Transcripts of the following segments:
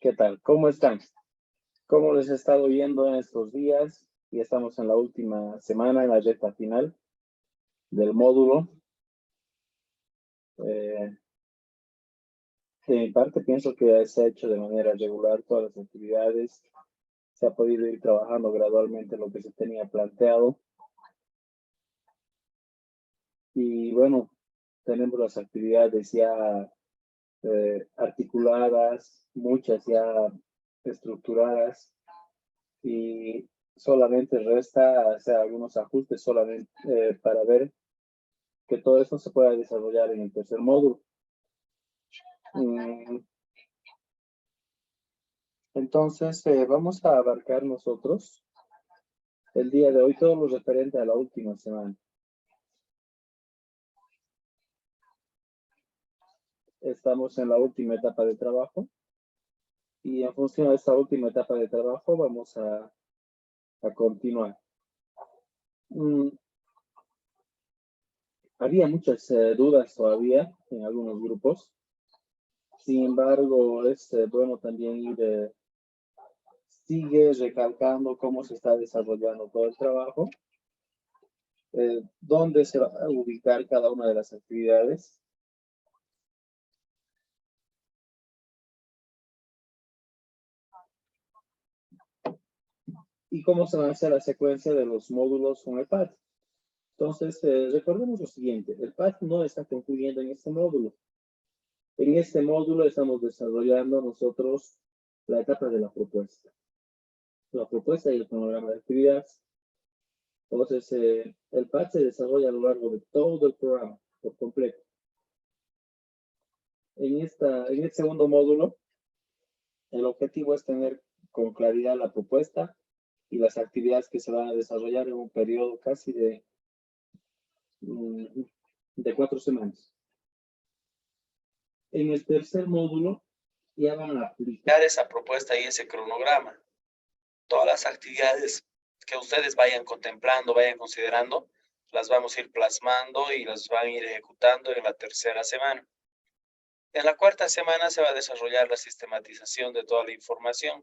¿Qué tal? ¿Cómo están? ¿Cómo les ha estado yendo en estos días? Ya estamos en la última semana, en la recta final del módulo. De mi parte, pienso que se ha hecho de manera regular todas las actividades. Se ha podido ir trabajando gradualmente lo que se tenía planteado. Y bueno, tenemos las actividades ya articuladas, muchas ya estructuradas. Y solamente resta hacer algunos ajustes solamente para ver que todo esto se pueda desarrollar en el tercer módulo. Entonces, vamos a abarcar nosotros el día de hoy todo lo referente a la última semana. Estamos en la última etapa de trabajo y en función de esta última etapa de trabajo vamos a continuar. Había muchas dudas todavía en algunos grupos. Sin embargo, es bueno también ir sigue recalcando cómo se está desarrollando todo el trabajo, dónde se va a ubicar cada una de las actividades. Y cómo se va a hacer la secuencia de los módulos con el PAT. Entonces, recordemos lo siguiente, el PAT no está concluyendo en este módulo. En este módulo estamos desarrollando nosotros la etapa de la propuesta. La propuesta y el cronograma de actividades. Entonces, el PAT se desarrolla a lo largo de todo el programa, por completo. En este segundo módulo, el objetivo es tener con claridad la propuesta y las actividades que se van a desarrollar en un periodo casi de 4 semanas. En el tercer módulo ya van a aplicar esa propuesta y ese cronograma. Todas las actividades que ustedes vayan contemplando, vayan considerando, las vamos a ir plasmando y las van a ir ejecutando en la tercera semana. En la cuarta semana se va a desarrollar la sistematización de toda la información,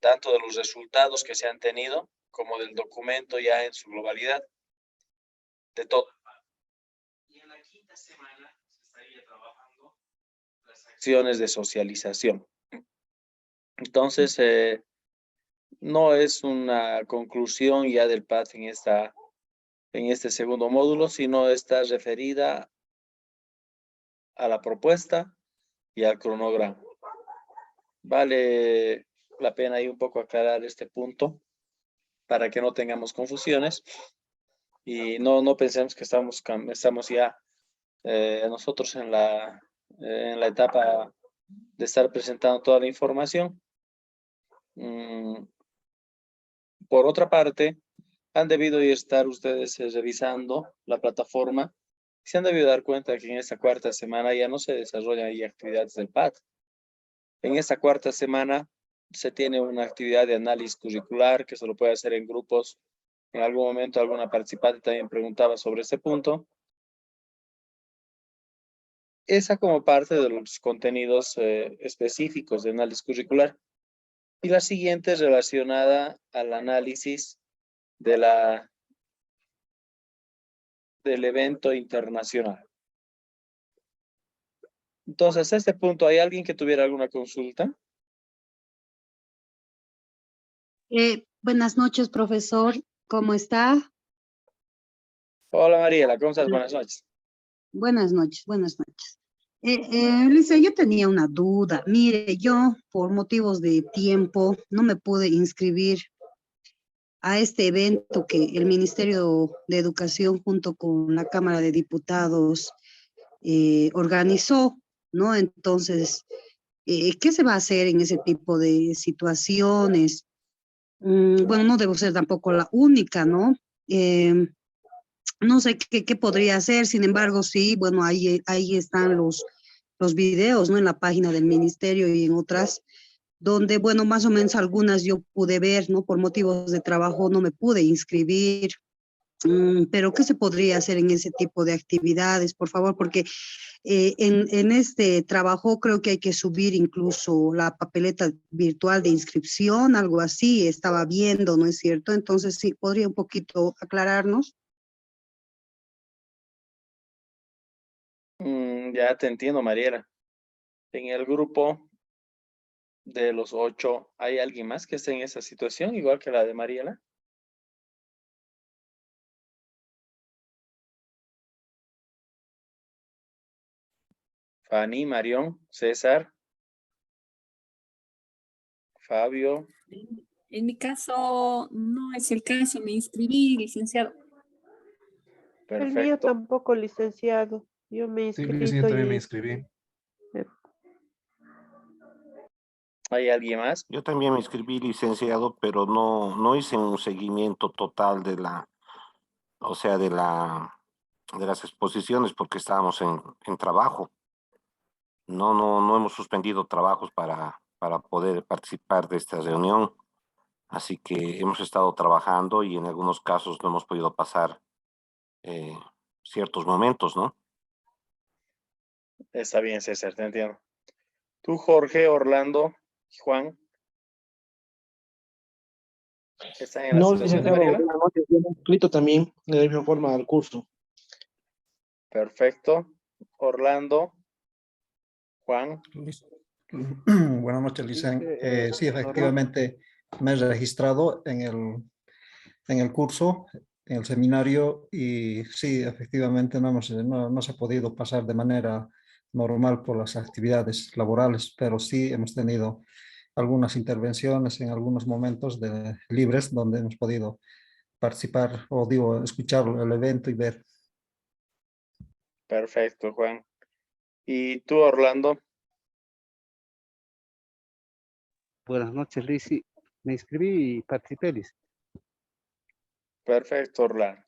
tanto de los resultados que se han tenido como del documento ya en su globalidad, de todo. Y en la quinta semana se estaría trabajando las acciones de socialización. Entonces, no es una conclusión ya del PAT en este segundo módulo, sino está referida a la propuesta y al cronograma. Vale la pena ahí un poco aclarar este punto para que no tengamos confusiones y no pensemos que estamos ya nosotros en la etapa de estar presentando toda la información. Por otra parte, han debido estar ustedes revisando la plataforma. Se han debido dar cuenta que en esta cuarta semana ya no se desarrollan ahí actividades del PAT. En esta cuarta semana se tiene una actividad de análisis curricular que se lo puede hacer en grupos. En algún momento alguna participante también preguntaba sobre ese punto. Esa como parte de los contenidos específicos de análisis curricular. Y la siguiente es relacionada al análisis del evento internacional. Entonces, a este punto, ¿hay alguien que tuviera alguna consulta? Buenas noches, profesor. ¿Cómo está? Hola, Mariela. ¿Cómo estás? Buenas noches. Buenas noches, buenas noches. Lisa, yo tenía una duda. Mire, yo por motivos de tiempo no me pude inscribir a este evento que el Ministerio de Educación junto con la Cámara de Diputados organizó, ¿no? Entonces, ¿qué se va a hacer en ese tipo de situaciones? Bueno, no debo ser tampoco la única, ¿no? No sé qué podría hacer, sin embargo, sí, bueno, ahí están los videos, ¿no? En la página del ministerio y en otras, donde, bueno, más o menos algunas yo pude ver, ¿no? Por motivos de trabajo no me pude inscribir. Pero ¿qué se podría hacer en ese tipo de actividades, por favor? Porque en este trabajo creo que hay que subir incluso la papeleta virtual de inscripción, algo así, estaba viendo, ¿no es cierto? Entonces, sí, ¿podría un poquito aclararnos? Ya te entiendo, Mariela. En el grupo de los 8, ¿hay alguien más que esté en esa situación, igual que la de Mariela? Fanny, Marión, César, Fabio. En mi caso, no es el caso, me inscribí, licenciado. El mío Perfecto. tampoco, licenciado. Yo me he Sí, Liz, yo inscrito también me y inscribí. ¿Hay alguien más? Yo también me inscribí, licenciado, pero no hice un seguimiento total de o sea, de las exposiciones porque estábamos en trabajo. No hemos suspendido trabajos para poder participar de esta reunión. Así que hemos estado trabajando y en algunos casos no hemos podido pasar eh, ciertos momentos, ¿no? Está bien, César, te entiendo. Tú, Jorge, Orlando, Juan, ¿están en la No, situación de licenciado, Mariela? buenas noches. Yo me he inscrito también de la misma forma al curso. Perfecto. Orlando, Juan, Buenas noches, Licen. dice, Sí, Orlando. efectivamente, me he registrado en el curso, en el seminario, y sí, efectivamente no se ha podido pasar de manera normal por las actividades laborales, pero sí hemos tenido algunas intervenciones en algunos momentos libres donde hemos podido participar o digo, escuchar el evento y ver. perfecto, Juan. ¿Y tú, Orlando? Buenas noches, Lizzy. Me inscribí y participé, Liz. Perfecto, Orlando.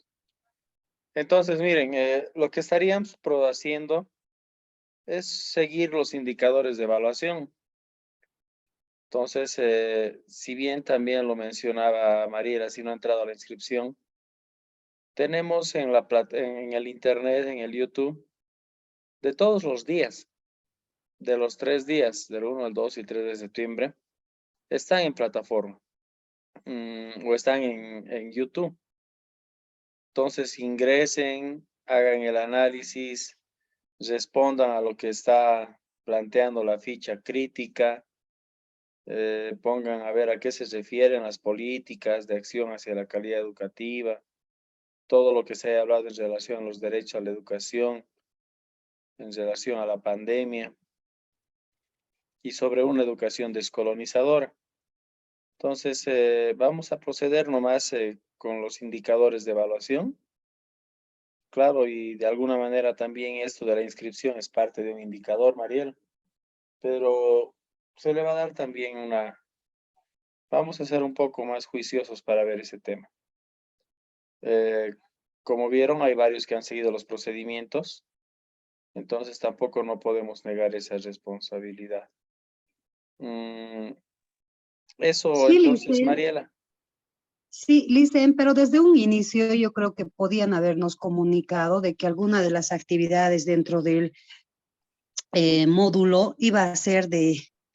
Entonces, miren, lo que estaríamos haciendo es seguir los indicadores de evaluación. Entonces, si bien también lo mencionaba Mariela, si no ha entrado a la inscripción, tenemos en el internet, en el YouTube, de todos los días, de los 3 días, del 1 al 2 y 3 de septiembre, están en plataforma o están en YouTube. Entonces, ingresen, hagan el análisis, respondan a lo que está planteando la ficha crítica, pongan a ver a qué se refieren las políticas de acción hacia la calidad educativa, todo lo que se haya hablado en relación a los derechos a la educación, en relación a la pandemia y sobre una educación descolonizadora. Entonces, vamos a proceder nomás con los indicadores de evaluación. Claro, y de alguna manera también esto de la inscripción es parte de un indicador, Mariel, pero se le va a dar también vamos a ser un poco más juiciosos para ver ese tema. Como vieron, hay varios que han seguido los procedimientos, entonces tampoco no podemos negar esa responsabilidad. Eso, Sí, entonces, Licen. Mariela. Sí, Licen, pero desde un inicio yo creo que podían habernos comunicado de que alguna de las actividades dentro del módulo iba a ser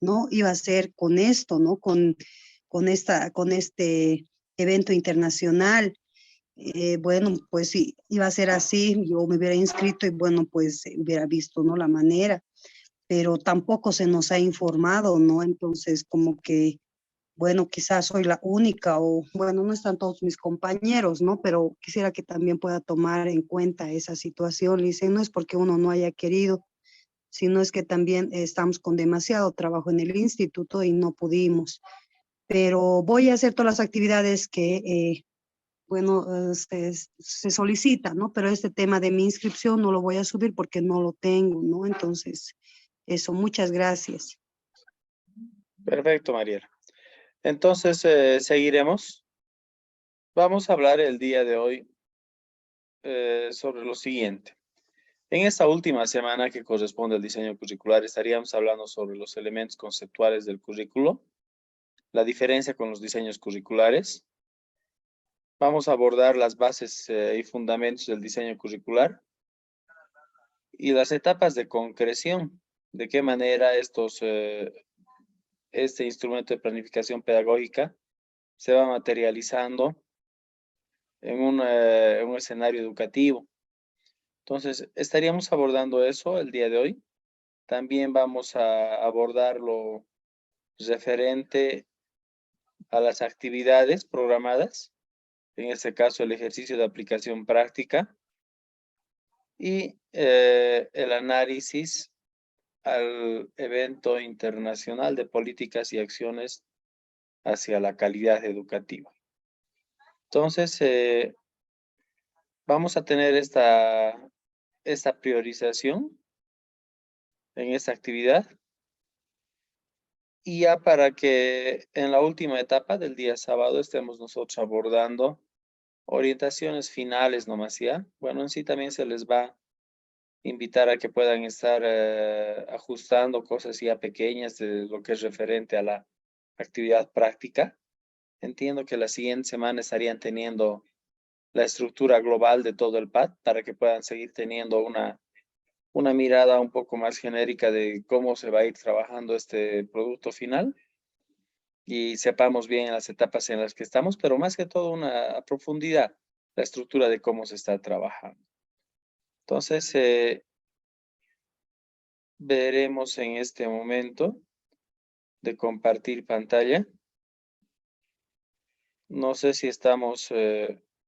¿no? Iba a ser con esto, ¿no? Con este evento internacional. Bueno, pues sí, iba a ser así, yo me hubiera inscrito y bueno, pues hubiera visto, ¿no? La manera, pero tampoco se nos ha informado, ¿no? Entonces, como que, bueno, quizás soy la única o, bueno, no están todos mis compañeros, ¿no? Pero quisiera que también pueda tomar en cuenta esa situación, Lice, no es porque uno no haya querido, sino es que también estamos con demasiado trabajo en el instituto y no pudimos. Pero voy a hacer todas las actividades que bueno, se solicita, ¿no? Pero este tema de mi inscripción no lo voy a subir porque no lo tengo, ¿no? Entonces, eso, muchas gracias. Perfecto, Mariela. Entonces, seguiremos. Vamos a hablar el día de hoy sobre lo siguiente. En esta última semana que corresponde al diseño curricular, estaríamos hablando sobre los elementos conceptuales del currículo, la diferencia con los diseños curriculares, Vamos a abordar las bases y fundamentos del diseño curricular y las etapas de concreción. De qué manera este instrumento de planificación pedagógica se va materializando en un escenario educativo. Entonces, estaríamos abordando eso el día de hoy. También vamos a abordar lo referente a las actividades programadas, en este caso el ejercicio de aplicación práctica y el análisis al evento internacional de políticas y acciones hacia la calidad educativa. Entonces, vamos a tener esta priorización en esta actividad. Y ya para que en la última etapa del día sábado estemos nosotros abordando orientaciones finales nomás ya. Bueno, en sí también se les va a invitar a que puedan estar ajustando cosas ya pequeñas de lo que es referente a la actividad práctica. Entiendo que la siguiente semana estarían teniendo la estructura global de todo el PAD para que puedan seguir teniendo una mirada un poco más genérica de cómo se va a ir trabajando este producto final y sepamos bien las etapas en las que estamos, pero más que todo a profundidad la estructura de cómo se está trabajando. Entonces, veremos en este momento de compartir pantalla. No sé si estamos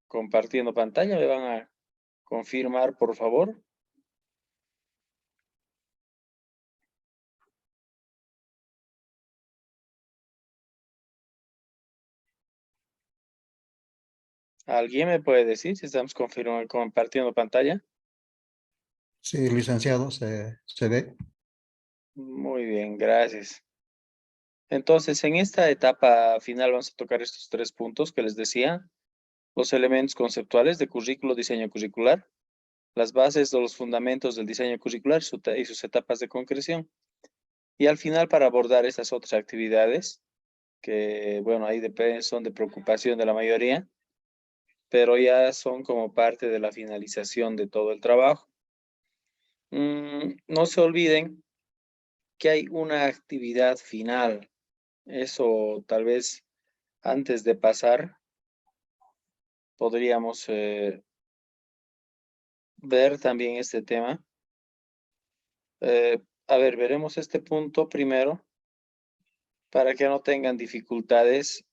compartiendo pantalla, me van a confirmar, por favor. ¿Alguien me puede decir si estamos compartiendo pantalla? Sí, licenciado, se ve. Muy bien, gracias. Entonces, en esta etapa final vamos a tocar estos 3 puntos que les decía. Los elementos conceptuales de currículo, diseño curricular, las bases o los fundamentos del diseño curricular y sus etapas de concreción. Y al final, para abordar estas otras actividades, que bueno, ahí son de preocupación de la mayoría, pero ya son como parte de la finalización de todo el trabajo. No se olviden que hay una actividad final. Eso tal vez antes de pasar podríamos ver también este tema. A ver, veremos este punto primero para que no tengan dificultades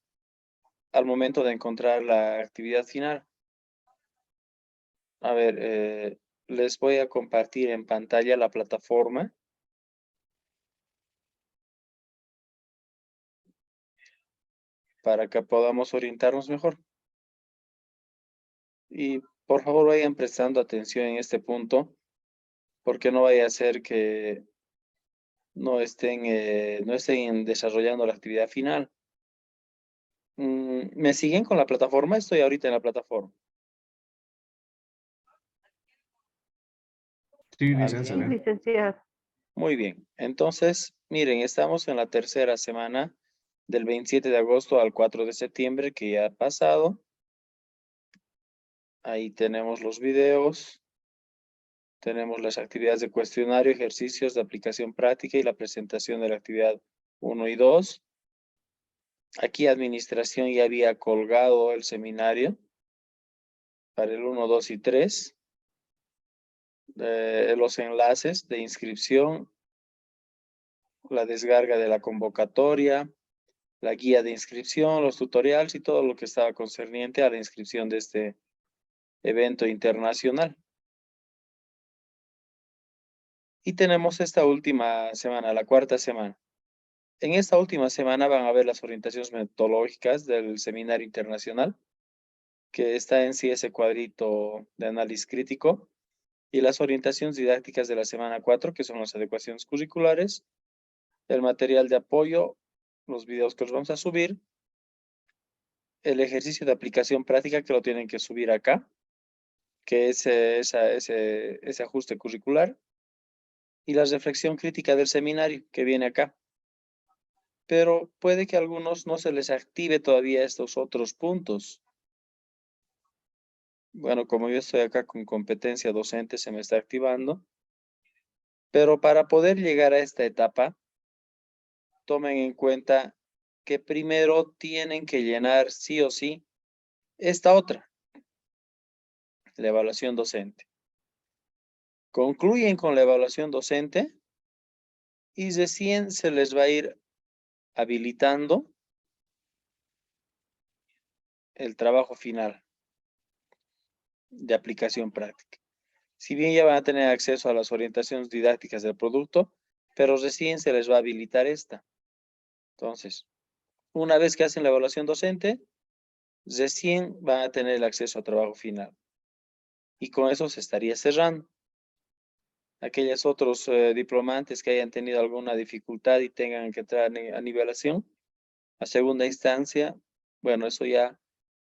al momento de encontrar la actividad final. A ver, les voy a compartir en pantalla la plataforma. Para que podamos orientarnos mejor. Y por favor vayan prestando atención en este punto, porque no vaya a ser que no estén desarrollando la actividad final. ¿Me siguen con la plataforma? Estoy ahorita en la plataforma. Sí, ¿Alguien? licenciado. Sí, licenciado. Muy bien. Entonces, miren, estamos en la tercera semana del 27 de agosto al 4 de septiembre, que ya ha pasado. Ahí tenemos los videos. Tenemos las actividades de cuestionario, ejercicios de aplicación práctica y la presentación de la actividad 1 y 2. Aquí administración ya había colgado el seminario para el 1, 2 y 3. Los enlaces de inscripción, la descarga de la convocatoria, la guía de inscripción, los tutoriales y todo lo que estaba concerniente a la inscripción de este evento internacional. Y tenemos esta última semana, la cuarta semana. En esta última semana van a ver las orientaciones metodológicas del seminario internacional, que está en sí ese cuadrito de análisis crítico, y las orientaciones didácticas de la semana 4, que son las adecuaciones curriculares, el material de apoyo, los videos que los vamos a subir, el ejercicio de aplicación práctica que lo tienen que subir acá, que es ese ajuste curricular, y la reflexión crítica del seminario, que viene acá. Pero puede que a algunos no se les active todavía estos otros puntos. Bueno, como yo estoy acá con competencia docente, se me está activando. Pero para poder llegar a esta etapa, tomen en cuenta que primero tienen que llenar sí o sí esta otra, la evaluación docente. Concluyen con la evaluación docente y recién se les va a ir habilitando el trabajo final de aplicación práctica. Si bien ya van a tener acceso a las orientaciones didácticas del producto, pero recién se les va a habilitar esta. Entonces, una vez que hacen la evaluación docente, recién van a tener el acceso a trabajo final. Y con eso se estaría cerrando. Aquellos otros diplomantes que hayan tenido alguna dificultad y tengan que entrar a nivelación, a segunda instancia, bueno, eso ya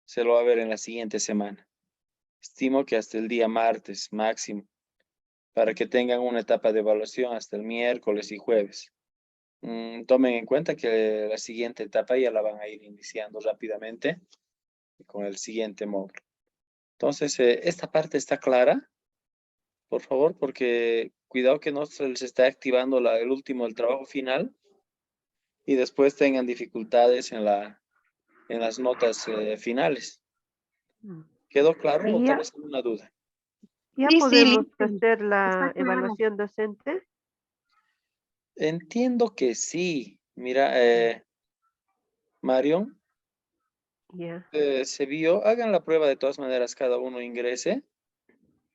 se lo va a ver en la siguiente semana. Estimo que hasta el día martes máximo, para que tengan una etapa de evaluación hasta el miércoles y jueves. Tomen en cuenta que la siguiente etapa ya la van a ir iniciando rápidamente con el siguiente módulo. Entonces, esta parte está clara, por favor, porque cuidado que no se les está activando el último, el trabajo final, y después tengan dificultades en las notas finales. ¿Quedó claro o Y tal ya, vez alguna duda? ya Sí, sí, podemos listo. hacer Está la claro. evaluación docente. Entiendo que sí. Mira, Mario, Ya, se vio, hagan la prueba de todas maneras, cada uno ingrese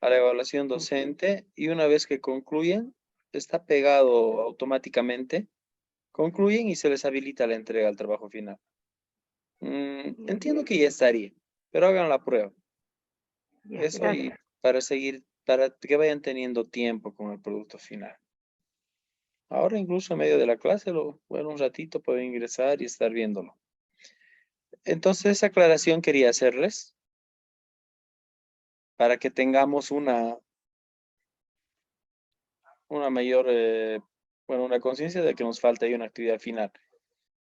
a la evaluación docente y una vez que concluyen, está pegado automáticamente, concluyen y se les habilita la entrega al trabajo final. Entiendo que ya estaría, pero hagan la prueba. ya, Eso y gracias. para seguir, para que vayan teniendo tiempo con el producto final. Ahora incluso en medio de la clase, bueno, un ratito pueden ingresar y estar viéndolo. Entonces, esa aclaración quería hacerles para que tengamos una mayor, bueno, una conciencia de que nos falta ahí una actividad final.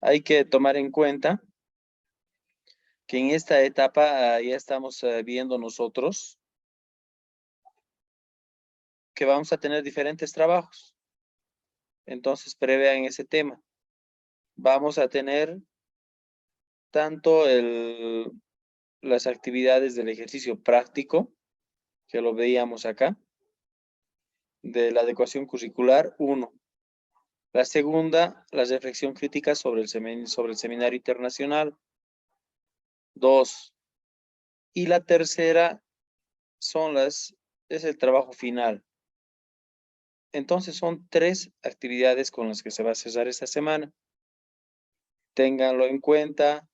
Hay que tomar en cuenta que en esta etapa ya estamos viendo nosotros que vamos a tener diferentes trabajos. Entonces, prevean ese tema. Vamos a tener tanto las actividades del ejercicio práctico, que lo veíamos acá, de la adecuación curricular, 1. La segunda, la reflexión crítica sobre el seminario internacional, 2. Y la tercera es el trabajo final. Entonces son 3 actividades con las que se va a cesar esta semana. Ténganlo en cuenta,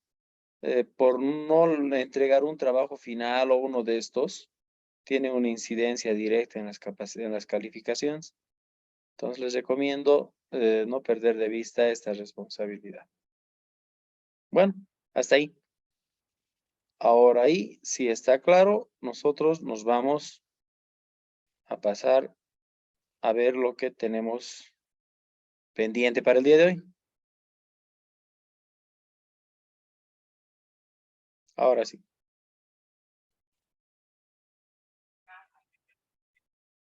por no entregar un trabajo final o uno de estos, tiene una incidencia directa en las calificaciones. Entonces les recomiendo no perder de vista esta responsabilidad. Bueno, hasta ahí. Ahora ahí, si está claro, nosotros nos vamos a pasar a ver lo que tenemos pendiente para el día de hoy. Ahora sí.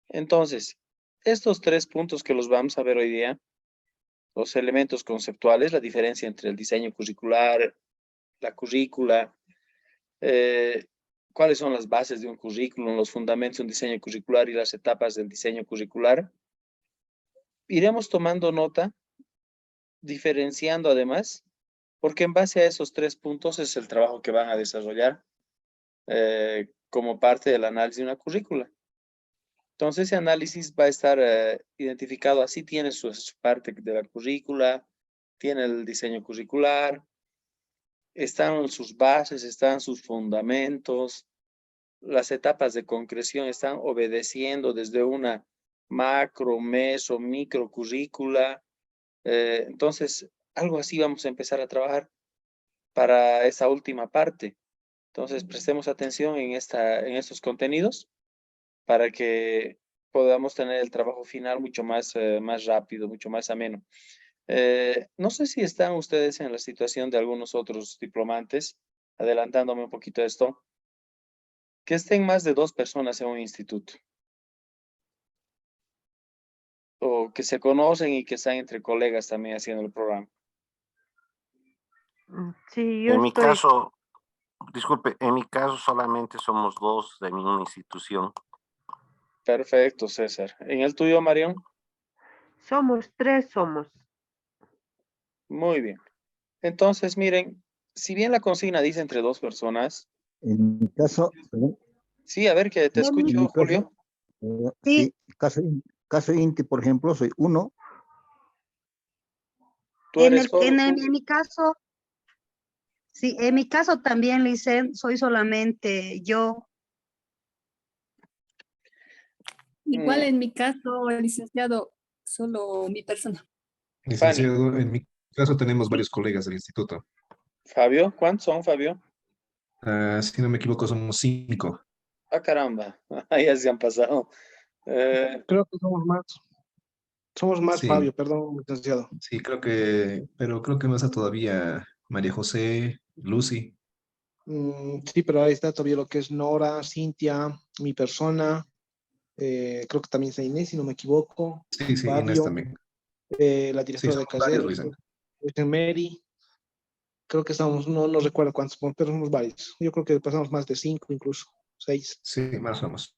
Entonces, estos 3 puntos que los vamos a ver hoy día, los elementos conceptuales, la diferencia entre el diseño curricular, la currícula, cuáles son las bases de un currículum, los fundamentos de un diseño curricular y las etapas del diseño curricular. Iremos tomando nota, diferenciando además, porque en base a esos 3 puntos es el trabajo que van a desarrollar como parte del análisis de una currícula. Entonces, ese análisis va a estar identificado, así tiene su parte de la currícula, tiene el diseño curricular, están sus bases, están sus fundamentos, las etapas de concreción están obedeciendo desde una macro, meso, micro currícula. Entonces, algo así vamos a empezar a trabajar para esa última parte. Entonces, prestemos atención en estos contenidos para que podamos tener el trabajo final mucho más rápido, mucho más ameno. No sé si están ustedes en la situación de algunos otros diplomantes, adelantándome un poquito esto. que estén más de 2 personas en un instituto. O que se conocen y que están entre colegas también haciendo el programa. Sí, yo En mi estoy, caso, disculpe, en mi caso solamente somos 2 de mi institución. Perfecto, César. ¿En el tuyo, Marión? somos 3, somos. Muy bien. Entonces, miren, si bien la consigna dice entre 2 personas, En mi caso, perdón, sí, a ver que te En escucho, mi Julio. caso, Sí, sí, caso INTI, por ejemplo, soy uno. Tú en eres solo. en mi caso, sí, en mi caso también, Licen, soy solamente yo. Igual Mm, en mi caso, licenciado, solo mi persona. Fanny. Licenciado, en mi caso tenemos varios colegas del instituto. Fabio, ¿cuántos son, Fabio? Si no me equivoco, somos 5. Ah, caramba, ya se han pasado. Creo que somos más. Somos más, Sí, Fabio, perdón, licenciado. sí, pero creo que no está todavía María José, Lucy. Sí, pero ahí está todavía lo que es Nora, Cintia, mi persona. Creo que también está Inés, si no me equivoco. Sí, sí, Inés Fabio, también. la Sí, directora de somos varios, caseros, Luisa. Mary. Creo que estamos, no recuerdo cuántos, pero somos varios. Yo creo que pasamos más de 5, incluso 6. Sí, más somos.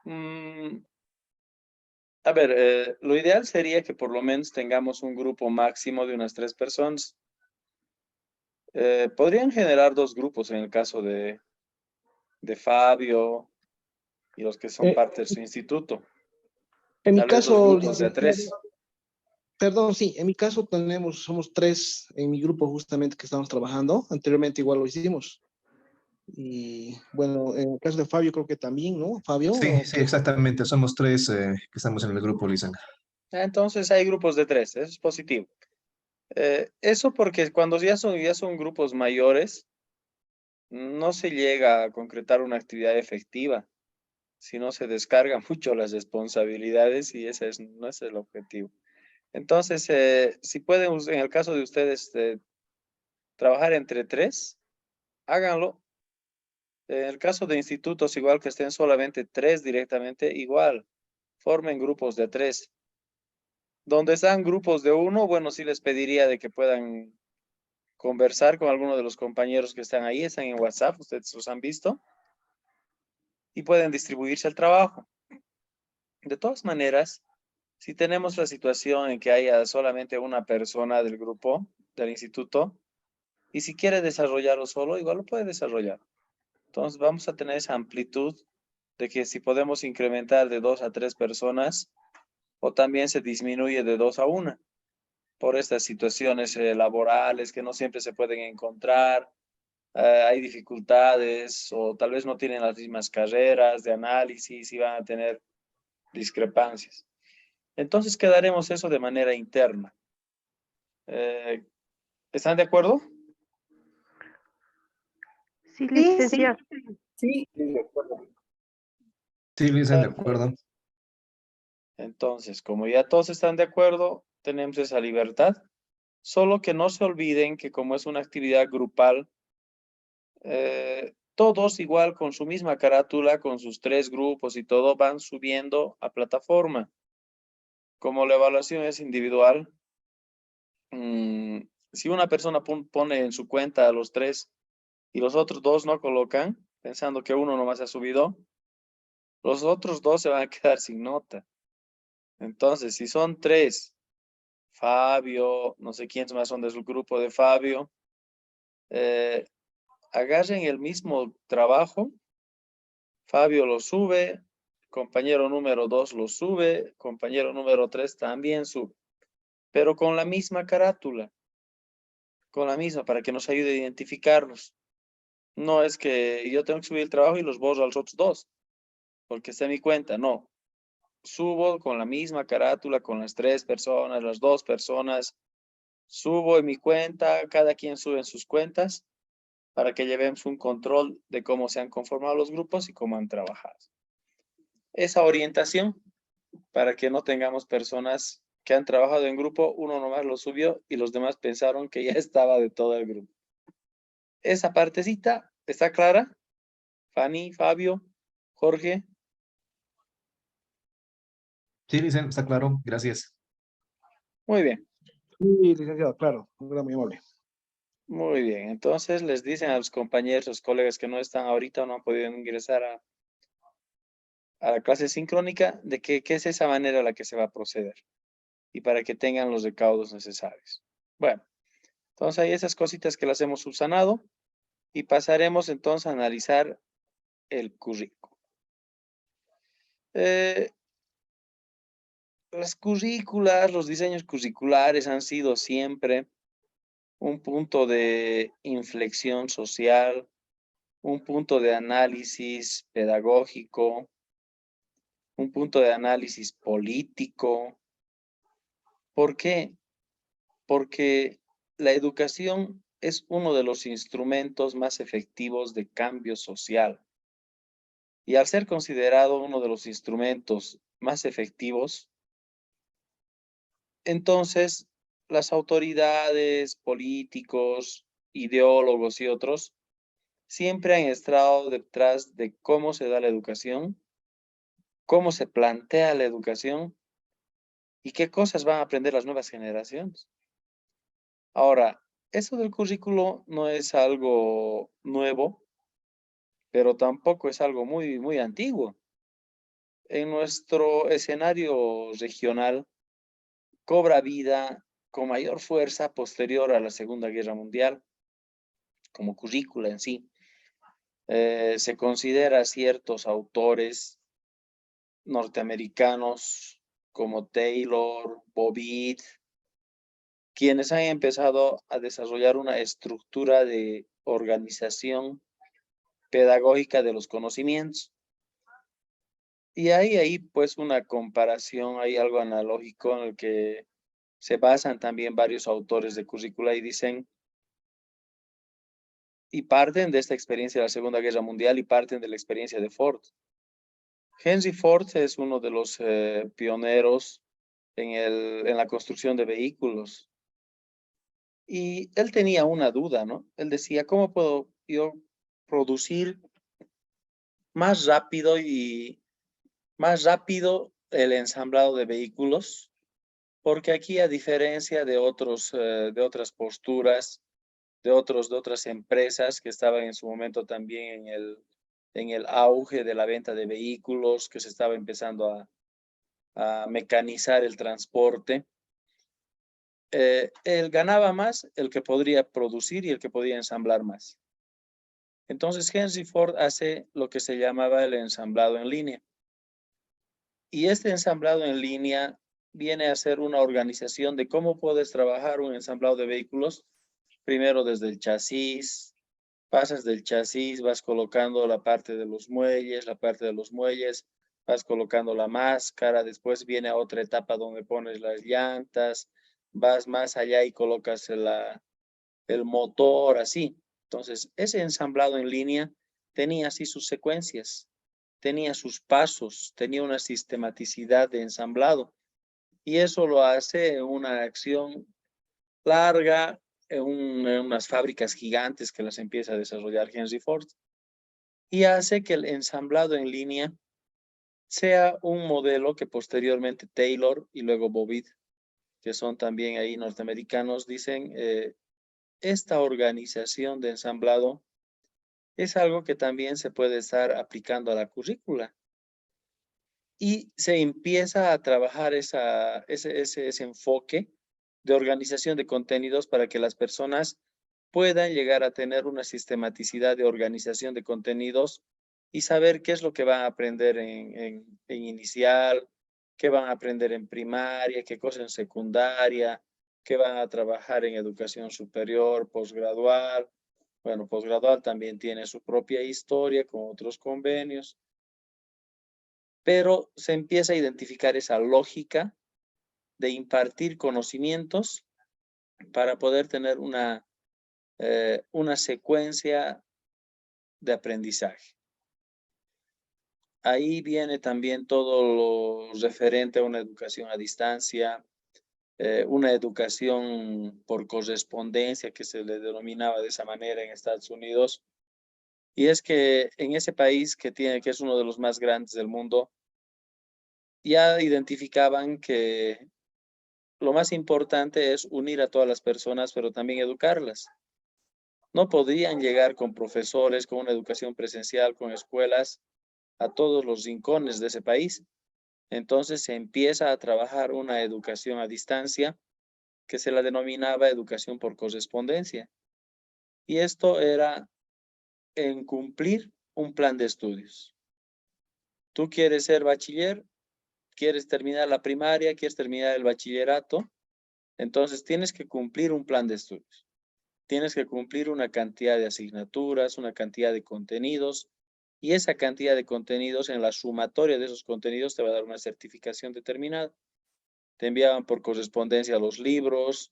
mm, a ver, lo ideal sería que por lo menos tengamos un grupo máximo de unas 3 personas. Podrían generar 2 grupos en el caso de Fabio y los que son parte de su instituto. En mi Tal vez 2 caso, grupos de licenciado, 3. perdón, sí, en mi caso somos 3 en mi grupo justamente que estamos trabajando. Anteriormente igual lo hicimos. Y bueno, en el caso de Fabio creo que también, ¿no? Fabio, Sí, ¿o sí, qué? exactamente. Somos 3 que estamos en el grupo, Luisa. Entonces hay grupos de 3, eso es positivo. Eso porque cuando ya son grupos mayores, no se llega a concretar una actividad efectiva, sino se descargan mucho las responsabilidades y no es el objetivo. Entonces, si pueden, en el caso de ustedes, trabajar entre 3, háganlo. En el caso de institutos, igual que estén solamente 3 directamente, igual, formen grupos de 3. Donde están grupos de 1, bueno, sí les pediría de que puedan conversar con alguno de los compañeros que están ahí, están en WhatsApp, ustedes los han visto, y pueden distribuirse el trabajo. De todas maneras, si tenemos la situación en que haya solamente una persona del grupo, del instituto, y si quiere desarrollarlo solo, igual lo puede desarrollar. Entonces vamos a tener esa amplitud de que si podemos incrementar de 2 a 3 personas, o también se disminuye de 2 a 1, por estas situaciones laborales que no siempre se pueden encontrar, hay dificultades, o tal vez no tienen las mismas carreras de análisis y van a tener discrepancias. Entonces quedaremos eso de manera interna. ¿Están de acuerdo? Sí, Sí, sí. licenciado. Sí, Sí, Luisa, de Perfecto. acuerdo. Entonces, como ya todos están de acuerdo, tenemos esa libertad. Solo que no se olviden que como es una actividad grupal, todos igual con su misma carátula, con sus 3 grupos y todo, van subiendo a plataforma. Como la evaluación es individual, si una persona pone en su cuenta a los 3 y los otros 2 no colocan, pensando que uno nomás ha subido, los otros 2 se van a quedar sin nota. Entonces, si son 3, Fabio, no sé quiénes más son de su grupo de Fabio, agarren el mismo trabajo, Fabio lo sube, compañero número 2 lo sube, compañero número 3 también sube, pero con la misma carátula, con la misma, para que nos ayude a identificarlos. No es que yo tengo que subir el trabajo y los borro a los otros 2, porque está en mi cuenta, no. Subo con la misma carátula, con las 3 personas, las 2 personas, subo en mi cuenta, cada quien sube en sus cuentas, para que llevemos un control de cómo se han conformado los grupos y cómo han trabajado. Esa orientación para que no tengamos personas que han trabajado en grupo, uno nomás lo subió y los demás pensaron que ya estaba de todo el grupo. Esa partecita ¿Está clara? Fanny, Fabio, Jorge. Sí, licenciado, está claro. Gracias. Muy bien. Sí, licenciado, claro, muy amable. Muy bien. Entonces les dicen a los compañeros, los colegas que no están ahorita o no han podido ingresar a la clase sincrónica de que es esa manera a la que se va a proceder y para que tengan los recaudos necesarios. Bueno, entonces hay esas cositas que las hemos subsanado y pasaremos entonces a analizar el currículo. Las currículas, los diseños curriculares han sido siempre un punto de inflexión social, un punto de análisis pedagógico, un punto de análisis político. ¿Por qué? Porque la educación es uno de los instrumentos más efectivos de cambio social. Y al ser considerado uno de los instrumentos más efectivos, entonces las autoridades, políticos, ideólogos y otros siempre han estado detrás de cómo se da la educación, cómo se plantea la educación y qué cosas van a aprender las nuevas generaciones. Ahora, eso del currículo no es algo nuevo, pero tampoco es algo muy, muy antiguo. En nuestro escenario regional cobra vida con mayor fuerza posterior a la Segunda Guerra Mundial, como currícula en sí. Se considera ciertos autores norteamericanos como Taylor, Bobbitt, quienes han empezado a desarrollar una estructura de organización pedagógica de los conocimientos. Y hay pues una comparación, hay algo analógico en el que se basan también varios autores de currícula y dicen, y parten de esta experiencia de la Segunda Guerra Mundial y parten de la experiencia de Ford. Henry Ford es uno de los pioneros en la construcción de vehículos. Y él tenía una duda, ¿no? Él decía, ¿cómo puedo yo producir más rápido el ensamblado de vehículos? Porque aquí, a diferencia de otras posturas, de otras empresas que estaban en su momento también en el auge de la venta de vehículos, que se estaba empezando a mecanizar el transporte, él ganaba más el que podría producir y el que podía ensamblar más. Entonces Henry Ford hace lo que se llamaba el ensamblado en línea. Y este ensamblado en línea viene a ser una organización de cómo puedes trabajar un ensamblado de vehículos. Primero desde el chasis, pasas del chasis, vas colocando la parte de los muelles, vas colocando la máscara, después viene a otra etapa donde pones las llantas, vas más allá y colocas el motor, así. Entonces, ese ensamblado en línea tenía así sus secuencias, tenía sus pasos, tenía una sistematicidad de ensamblado. Y eso lo hace una acción larga en unas fábricas gigantes que las empieza a desarrollar Henry Ford. Y hace que el ensamblado en línea sea un modelo que posteriormente Taylor y luego Bobbitt, que son también ahí norteamericanos, dicen, esta organización de ensamblado es algo que también se puede estar aplicando a la currícula. Y se empieza a trabajar ese enfoque de organización de contenidos para que las personas puedan llegar a tener una sistematicidad de organización de contenidos y saber qué es lo que van a aprender en inicial, qué van a aprender en primaria, qué cosa en secundaria, qué van a trabajar en educación superior, posgradual. Bueno, posgradual también tiene su propia historia con otros convenios, pero se empieza a identificar esa lógica de impartir conocimientos para poder tener una secuencia de aprendizaje. Ahí viene también todo lo referente a una educación a distancia, una educación por correspondencia que se le denominaba de esa manera en Estados Unidos, Y es que en ese país que es uno de los más grandes del mundo, ya identificaban que lo más importante es unir a todas las personas, pero también educarlas. No podrían llegar con profesores, con una educación presencial, con escuelas, a todos los rincones de ese país. Entonces se empieza a trabajar una educación a distancia que se la denominaba educación por correspondencia. Y esto era en cumplir un plan de estudios. Tú quieres ser bachiller, quieres terminar la primaria, quieres terminar el bachillerato, entonces tienes que cumplir un plan de estudios. Tienes que cumplir una cantidad de asignaturas, una cantidad de contenidos, y esa cantidad de contenidos, en la sumatoria de esos contenidos, te va a dar una certificación determinada. Te enviaban por correspondencia los libros,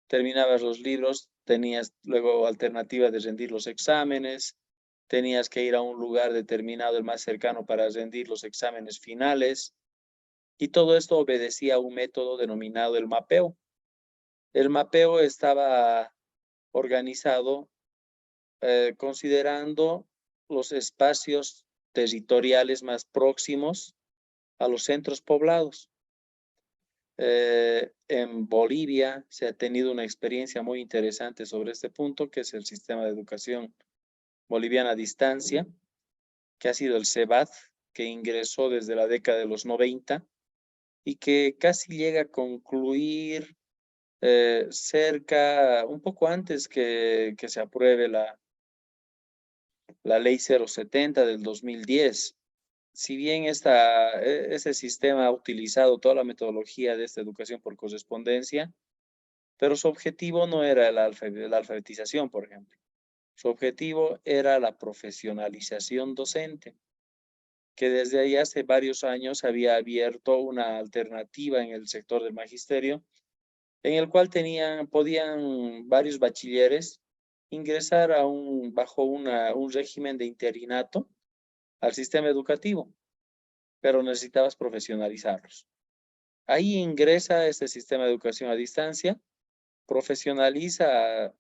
terminabas los libros, tenías luego alternativa de rendir los exámenes, tenías que ir a un lugar determinado, el más cercano, para rendir los exámenes finales, y todo esto obedecía a un método denominado el mapeo. El mapeo estaba organizado considerando los espacios territoriales más próximos a los centros poblados. En Bolivia se ha tenido una experiencia muy interesante sobre este punto, que es el sistema de educación boliviana a distancia, que ha sido el CEBAD, que ingresó desde la década de los 90 y que casi llega a concluir un poco antes que se apruebe la ley 070 del 2010. Si bien ese sistema ha utilizado toda la metodología de esta educación por correspondencia, pero su objetivo no era la alfabetización, por ejemplo. Su objetivo era la profesionalización docente, que desde ahí hace varios años había abierto una alternativa en el sector del magisterio, en el cual podían varios bachilleres ingresar bajo un régimen de interinato al sistema educativo, pero necesitabas profesionalizarlos. Ahí ingresa este sistema de educación a distancia, profesionaliza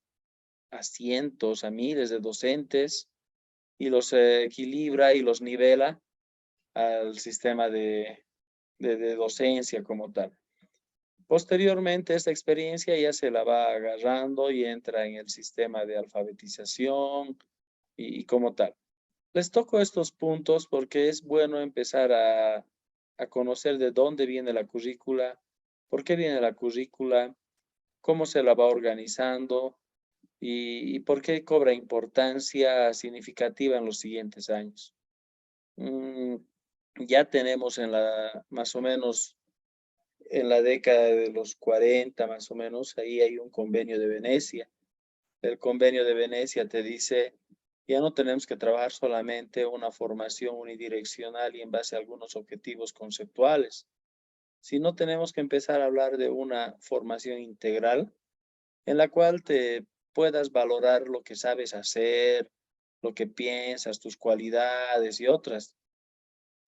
a cientos, a miles de docentes y los equilibra y los nivela al sistema de docencia como tal. Posteriormente, esta experiencia ya se la va agarrando y entra en el sistema de alfabetización y como tal. Les toco estos puntos porque es bueno empezar a conocer de dónde viene la currícula, por qué viene la currícula, cómo se la va organizando y por qué cobra importancia significativa en los siguientes años. Ya tenemos más o menos en la década de los 40, más o menos, ahí hay un convenio de Venecia. El convenio de Venecia te dice, ya no tenemos que trabajar solamente una formación unidireccional y en base a algunos objetivos conceptuales, sino tenemos que empezar a hablar de una formación integral en la cual te puedas valorar lo que sabes hacer, lo que piensas, tus cualidades y otras.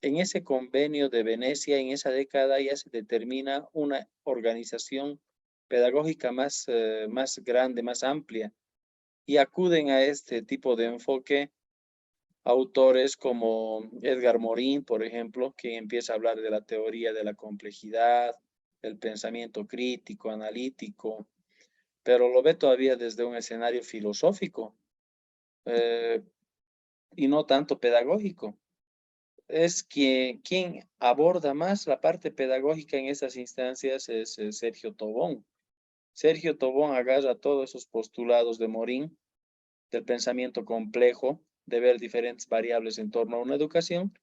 En ese convenio de Venecia, en esa década, ya se determina una organización pedagógica más grande, más amplia, y acuden a este tipo de enfoque autores como Edgar Morin, por ejemplo, que empieza a hablar de la teoría de la complejidad, el pensamiento crítico, analítico, pero lo ve todavía desde un escenario filosófico y no tanto pedagógico. Es quien aborda más la parte pedagógica en estas instancias es Sergio Tobón. Sergio Tobón agarra todos esos postulados de Morin, del pensamiento complejo, de ver diferentes variables en torno a una educación,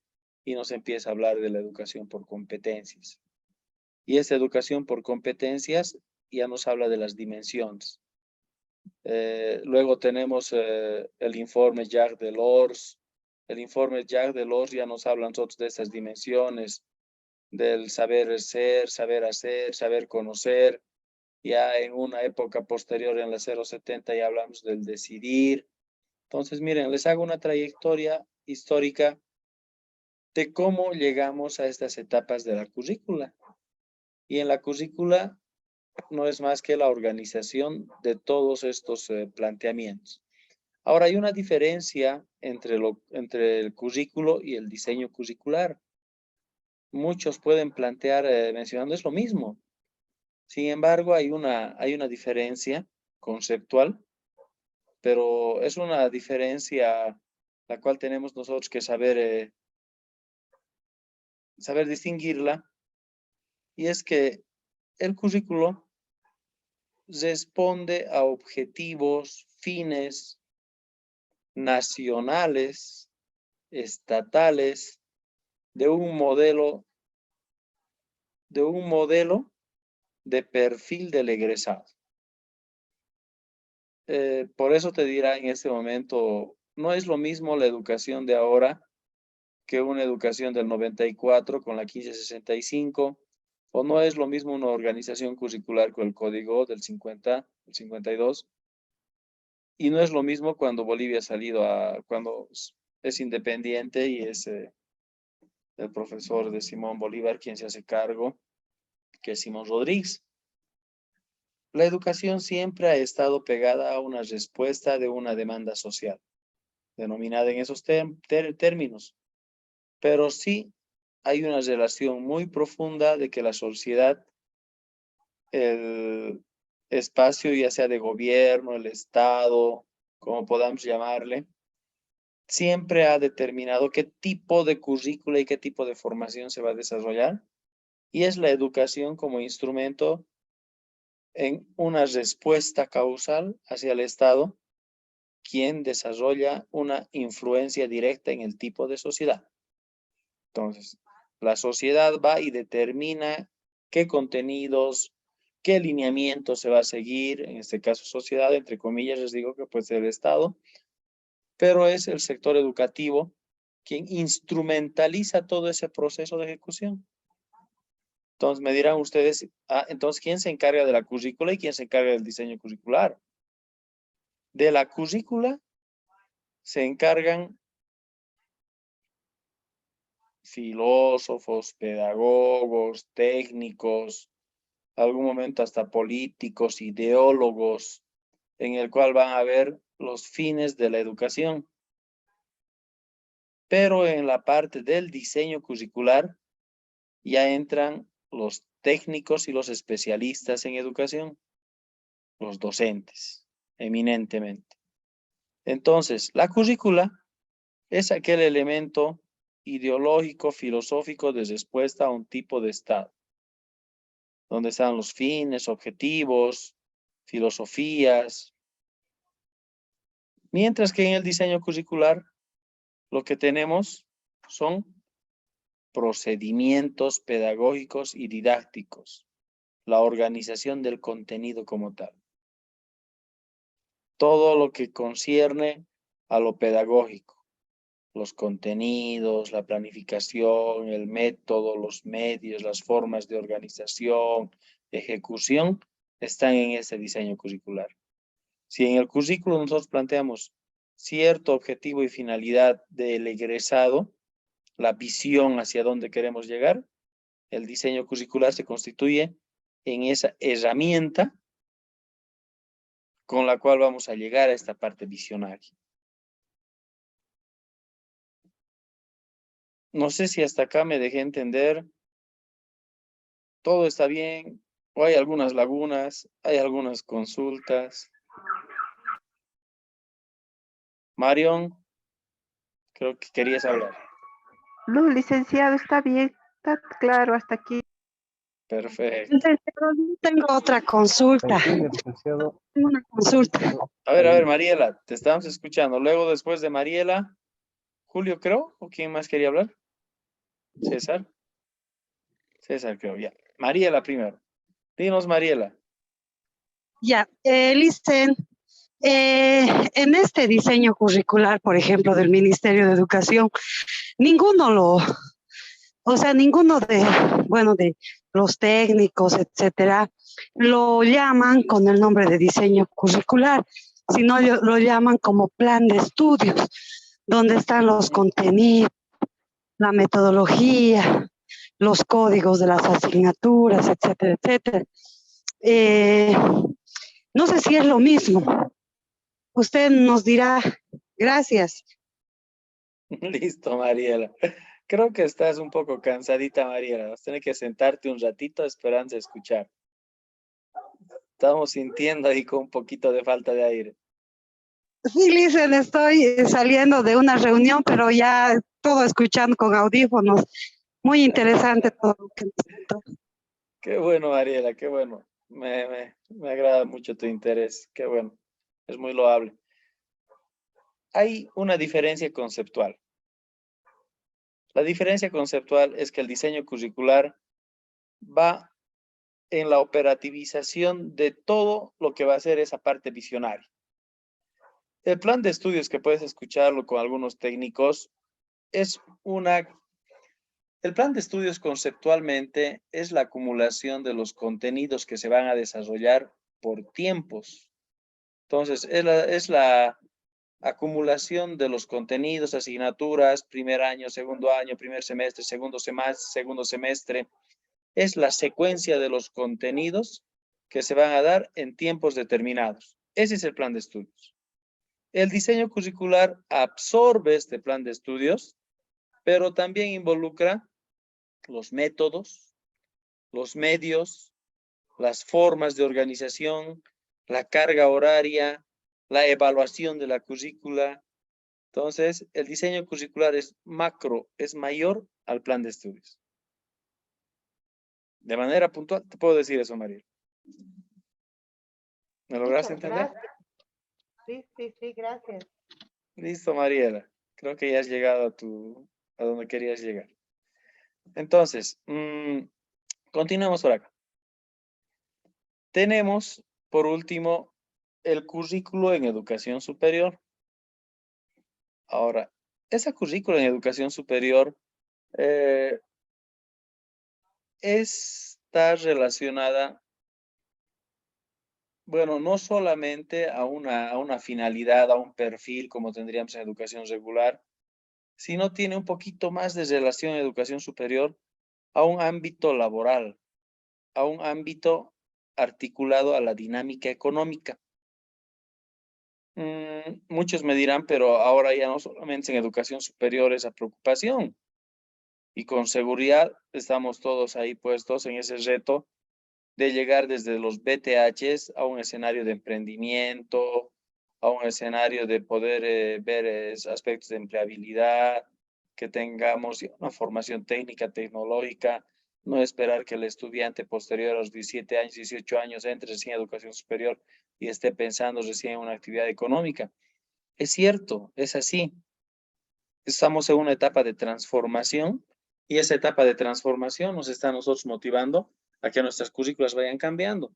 y nos empieza a hablar de la educación por competencias. Y esa educación por competencias ya nos habla de las dimensiones. Luego tenemos el informe Jacques Delors. El informe Jacques Delors ya nos habla nosotros de estas dimensiones, del saber ser, saber hacer, saber conocer. Ya en una época posterior, en la 070, ya hablamos del decidir. Entonces, miren, les hago una trayectoria histórica de cómo llegamos a estas etapas de la currícula. Y en la currícula no es más que la organización de todos estos planteamientos. Ahora hay una diferencia entre el currículo y el diseño curricular. Muchos pueden plantear mencionando es lo mismo. Sin embargo, hay una diferencia conceptual, pero es una diferencia la cual tenemos nosotros que saber distinguirla, y es que el currículo responde a objetivos, fines nacionales, estatales, de un modelo de perfil del egresado. Por eso te dirá en este momento, no es lo mismo la educación de ahora que una educación del 94 con la 1565, o no es lo mismo una organización curricular con el código del 50, el 52, y no es lo mismo cuando Bolivia ha salido cuando es independiente y es el profesor de Simón Bolívar quien se hace cargo, que es Simón Rodríguez. La educación siempre ha estado pegada a una respuesta de una demanda social, denominada en esos términos. Pero sí hay una relación muy profunda de que la sociedad, el espacio ya sea de gobierno, el Estado, como podamos llamarle, siempre ha determinado qué tipo de currícula y qué tipo de formación se va a desarrollar. Y es la educación como instrumento en una respuesta causal hacia el Estado, quien desarrolla una influencia directa en el tipo de sociedad. Entonces, la sociedad va y determina qué contenidos, qué lineamiento se va a seguir, en este caso sociedad, entre comillas les digo que puede ser el Estado, pero es el sector educativo quien instrumentaliza todo ese proceso de ejecución. Entonces me dirán ustedes, entonces ¿quién se encarga de la currícula y quién se encarga del diseño curricular? De la currícula se encargan filósofos, pedagogos, técnicos, algún momento hasta políticos, ideólogos, en el cual van a ver los fines de la educación. Pero en la parte del diseño curricular ya entran los técnicos y los especialistas en educación, los docentes, eminentemente. Entonces, la currícula es aquel elemento ideológico, filosófico de respuesta a un tipo de estado, donde están los fines, objetivos, filosofías. Mientras que en el diseño curricular lo que tenemos son procedimientos pedagógicos y didácticos, la organización del contenido como tal. Todo lo que concierne a lo pedagógico, los contenidos, la planificación, el método, los medios, las formas de organización, ejecución, están en ese diseño curricular. Si en el currículo nosotros planteamos cierto objetivo y finalidad del egresado, la visión hacia dónde queremos llegar, el diseño curricular se constituye en esa herramienta con la cual vamos a llegar a esta parte visionaria. No sé si hasta acá me dejé entender. Todo está bien, o hay algunas lagunas, hay algunas consultas. Marion, creo que querías hablar. No, licenciado, está bien, está claro hasta aquí. Perfecto. Licenciado, yo tengo otra consulta. Tranquilo, licenciado. Tengo una consulta. A ver, Mariela, te estamos escuchando. Luego, después de Mariela, Julio, creo, ¿o quién más quería hablar? César. César, creo, ya. Mariela primero. Dinos, Mariela. Ya, Licen, en este diseño curricular, por ejemplo, del Ministerio de Educación, ninguno de los técnicos, etcétera, lo llaman con el nombre de diseño curricular, sino lo llaman como plan de estudios, donde están los contenidos, la metodología, los códigos de las asignaturas, etcétera, etcétera. No sé si es lo mismo. usted nos dirá. Gracias. Listo, Mariela. Creo que estás un poco cansadita, Mariela. Vas a tener que sentarte un ratito esperando a escuchar. Estamos sintiendo ahí con un poquito de falta de aire. Sí, Licen, estoy saliendo de una reunión, pero ya todo escuchando con audífonos. Muy interesante todo lo que nos contó. Qué bueno, Mariela, qué bueno. Me agrada mucho tu interés. Qué bueno. Es muy loable. Hay una diferencia conceptual. La diferencia conceptual es que el diseño curricular va en la operativización de todo lo que va a ser esa parte visionaria. El plan de estudios, que puedes escucharlo con algunos técnicos, es el plan de estudios conceptualmente es la acumulación de los contenidos que se van a desarrollar por tiempos. Entonces, es la acumulación de los contenidos, asignaturas, primer año, primer semestre, segundo semestre. Es la secuencia de los contenidos que se van a dar en tiempos determinados. Ese es el plan de estudios. El diseño curricular absorbe este plan de estudios, pero también involucra los métodos, los medios, las formas de organización, la carga horaria, la evaluación de la currícula. Entonces, el diseño curricular es macro, es mayor al plan de estudios. De manera puntual, te puedo decir eso, María. ¿Me lograste entender? Sí, gracias. Listo, Mariela. Creo que ya has llegado a donde querías llegar. Entonces, continuemos por acá. Tenemos, por último, el currículo en educación superior. Ahora, esa currícula en educación superior está relacionada, bueno, no solamente a una finalidad, a un perfil como tendríamos en educación regular, sino tiene un poquito más de relación en educación superior a un ámbito laboral, a un ámbito articulado a la dinámica económica. Muchos me dirán, pero ahora ya no solamente en educación superior esa preocupación, y con seguridad estamos todos ahí puestos en ese reto de llegar desde los BTHs a un escenario de emprendimiento, a un escenario de poder ver aspectos de empleabilidad, que tengamos una formación técnica, tecnológica, no esperar que el estudiante posterior a los 17 años, 18 años entre recién en educación superior y esté pensando recién en una actividad económica. Es cierto, es así. Estamos en una etapa de transformación y esa etapa de transformación nos está a nosotros motivando a que nuestras currículas vayan cambiando.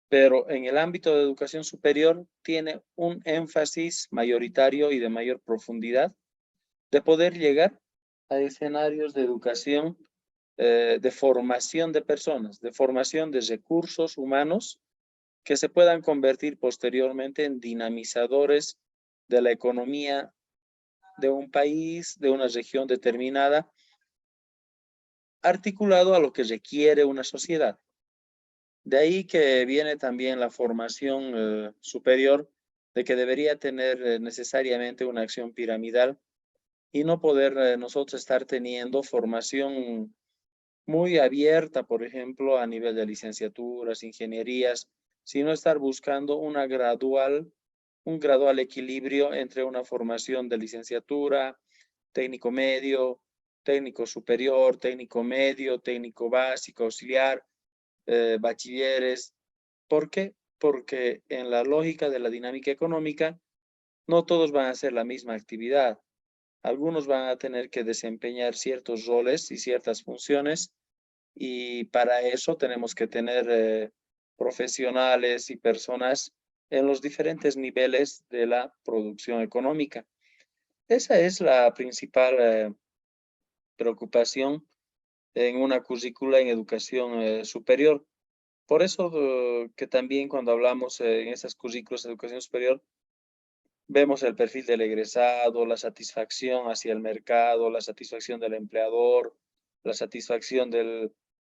Pero en el ámbito de educación superior tiene un énfasis mayoritario y de mayor profundidad de poder llegar a escenarios de educación, de formación de personas, de formación de recursos humanos que se puedan convertir posteriormente en dinamizadores de la economía de un país, de una región determinada, articulado a lo que requiere una sociedad. De ahí que viene también la formación superior, de que debería tener necesariamente una acción piramidal y no poder nosotros estar teniendo formación muy abierta, por ejemplo, a nivel de licenciaturas, ingenierías, sino estar buscando un gradual equilibrio entre una formación de licenciatura, técnico medio, técnico superior, técnico medio, técnico básico, auxiliar, bachilleres. ¿Por qué? Porque en la lógica de la dinámica económica, no todos van a hacer la misma actividad. Algunos van a tener que desempeñar ciertos roles y ciertas funciones, y para eso tenemos que tener profesionales y personas en los diferentes niveles de la producción económica. Esa es la principal preocupación en una currícula en educación superior. Por eso que también cuando hablamos en esas currículas de educación superior, vemos el perfil del egresado, la satisfacción hacia el mercado, la satisfacción del empleador, la satisfacción de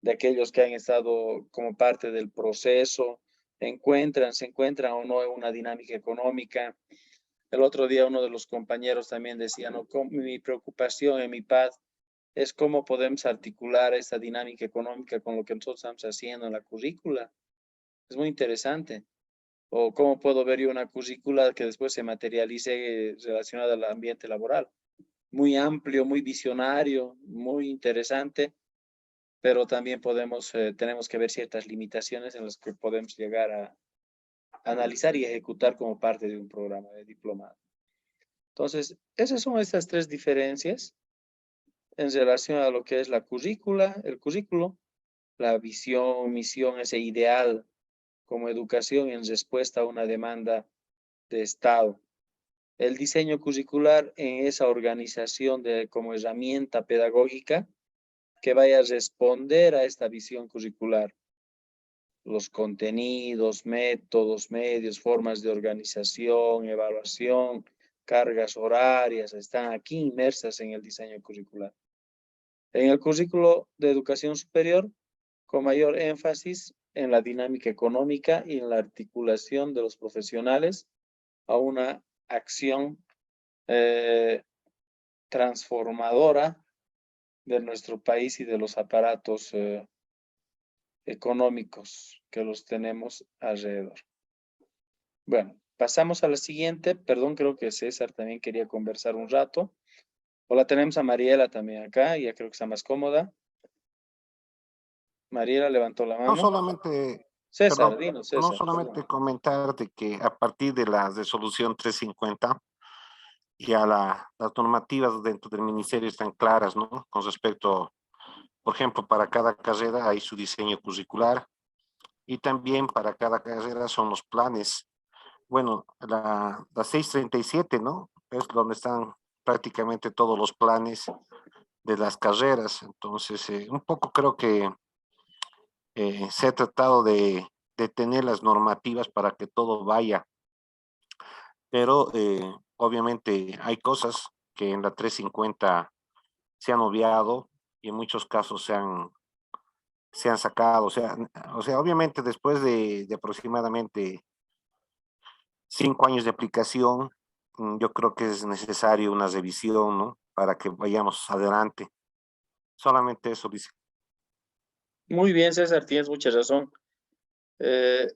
aquellos que han estado como parte del proceso, se encuentran o no en una dinámica económica. El otro día uno de los compañeros también decía, no, mi preocupación en mi paz es cómo podemos articular esta dinámica económica con lo que nosotros estamos haciendo en la currícula. Es muy interesante. O cómo puedo ver yo una currícula que después se materialice relacionada al ambiente laboral. Muy amplio, muy visionario, muy interesante, pero también tenemos que ver ciertas limitaciones en las que podemos llegar a analizar y ejecutar como parte de un programa de diplomado. Entonces, esas son estas tres diferencias en relación a lo que es la currícula, el currículo, la visión, misión, ese ideal como educación en respuesta a una demanda de Estado. El diseño curricular en esa organización como herramienta pedagógica que vaya a responder a esta visión curricular. Los contenidos, métodos, medios, formas de organización, evaluación, cargas horarias, están aquí inmersas en el diseño curricular. En el currículo de educación superior, con mayor énfasis en la dinámica económica y en la articulación de los profesionales a una acción transformadora de nuestro país y de los aparatos económicos que los tenemos alrededor. Bueno, pasamos a la siguiente. Perdón, creo que César también quería conversar un rato. O la tenemos a Mariela también acá, ya creo que está más cómoda. Mariela levantó la mano. No solamente, César, perdón, dinos, César. no solamente comentar de que a partir de la resolución 350, ya las normativas dentro del ministerio están claras, ¿no? Con respecto, por ejemplo, para cada carrera hay su diseño curricular y también para cada carrera son los planes. Bueno, la 637, ¿no? Es donde están prácticamente todos los planes de las carreras. Entonces, un poco creo que se ha tratado de tener las normativas para que todo vaya, pero obviamente hay cosas que en la 350 se han obviado y en muchos casos se han sacado. O sea, obviamente después de aproximadamente 5 años de aplicación, yo creo que es necesario una revisión, ¿no? Para que vayamos adelante. Solamente eso, dice. Muy bien, César, tienes mucha razón.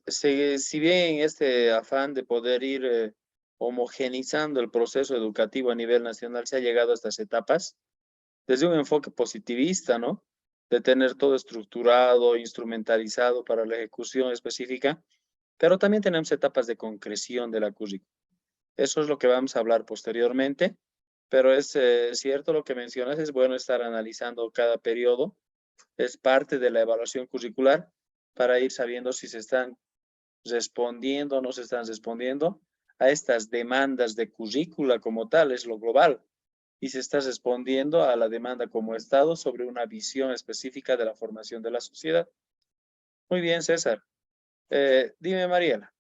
Si bien en este afán de poder ir homogenizando el proceso educativo a nivel nacional se ha llegado a estas etapas, desde un enfoque positivista, ¿no? De tener todo estructurado, instrumentalizado para la ejecución específica, pero también tenemos etapas de concreción de la currícula. Eso es lo que vamos a hablar posteriormente, pero es cierto lo que mencionas, es bueno estar analizando cada periodo, es parte de la evaluación curricular para ir sabiendo si se están respondiendo o no se están respondiendo a estas demandas de currícula como tal, es lo global, y se está respondiendo a la demanda como Estado sobre una visión específica de la formación de la sociedad. Muy bien, César. Dime, Mariela.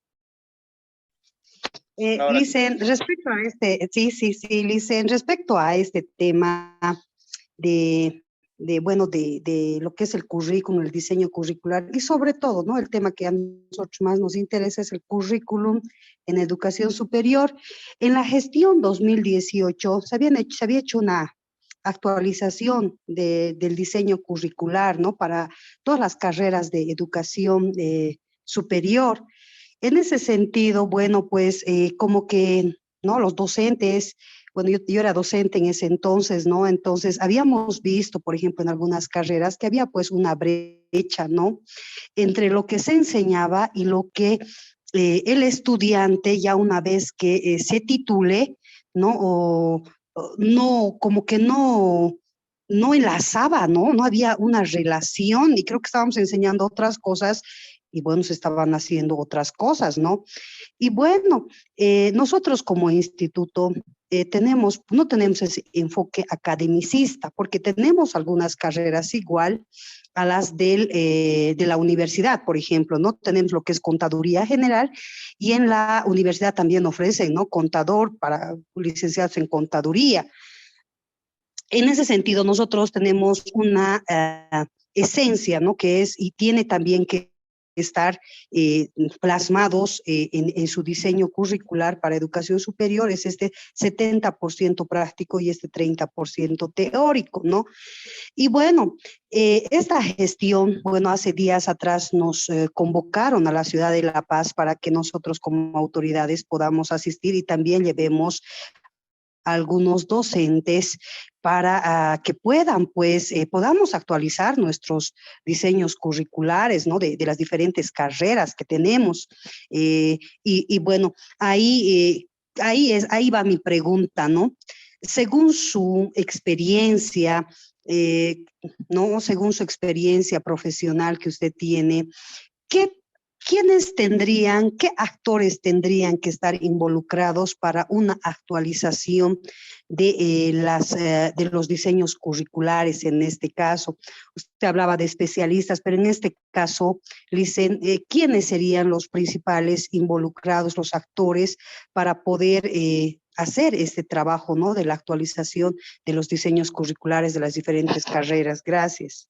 Ahora sí. Licen, respecto a Licen, respecto a este tema de lo que es el currículum, el diseño curricular y sobre todo, ¿no? El tema que a nosotros más nos interesa es el currículum en educación superior. En la gestión 2018 se había hecho una actualización del diseño curricular, ¿no? Para todas las carreras de educación superior. En ese sentido, bueno, pues como que, ¿no? Los docentes, bueno, yo era docente en ese entonces, ¿no? Entonces habíamos visto, por ejemplo, en algunas carreras que había pues una brecha, ¿no? Entre lo que se enseñaba y lo que el estudiante ya una vez que se titule, ¿no? No, como que no enlazaba, ¿no? No había una relación y creo que estábamos enseñando otras cosas y bueno, se estaban haciendo otras cosas, ¿no? Y bueno, nosotros como instituto no tenemos ese enfoque academicista, porque tenemos algunas carreras igual a las de la universidad, por ejemplo, ¿no? Tenemos lo que es contaduría general y en la universidad también ofrecen, ¿no? Contador para licenciados en contaduría. En ese sentido, nosotros tenemos una esencia, ¿no? Que es y tiene también que estar plasmados en su diseño curricular para educación superior, es este 70% práctico y este 30% teórico, ¿no? Y bueno, esta gestión, bueno, hace días atrás nos convocaron a la ciudad de La Paz para que nosotros como autoridades podamos asistir y también llevemos algunos docentes para que puedan, pues, podamos actualizar nuestros diseños curriculares, ¿no? De las diferentes carreras que tenemos. Y bueno, ahí va mi pregunta, ¿no? Según su experiencia, ¿no? Según su experiencia profesional que usted tiene, ¿qué actores tendrían que estar involucrados para una actualización de los diseños curriculares en este caso? Usted hablaba de especialistas, pero en este caso, Licen, ¿quiénes serían los principales involucrados, los actores, para poder hacer este trabajo, ¿no? De la actualización de los diseños curriculares de las diferentes carreras? Gracias.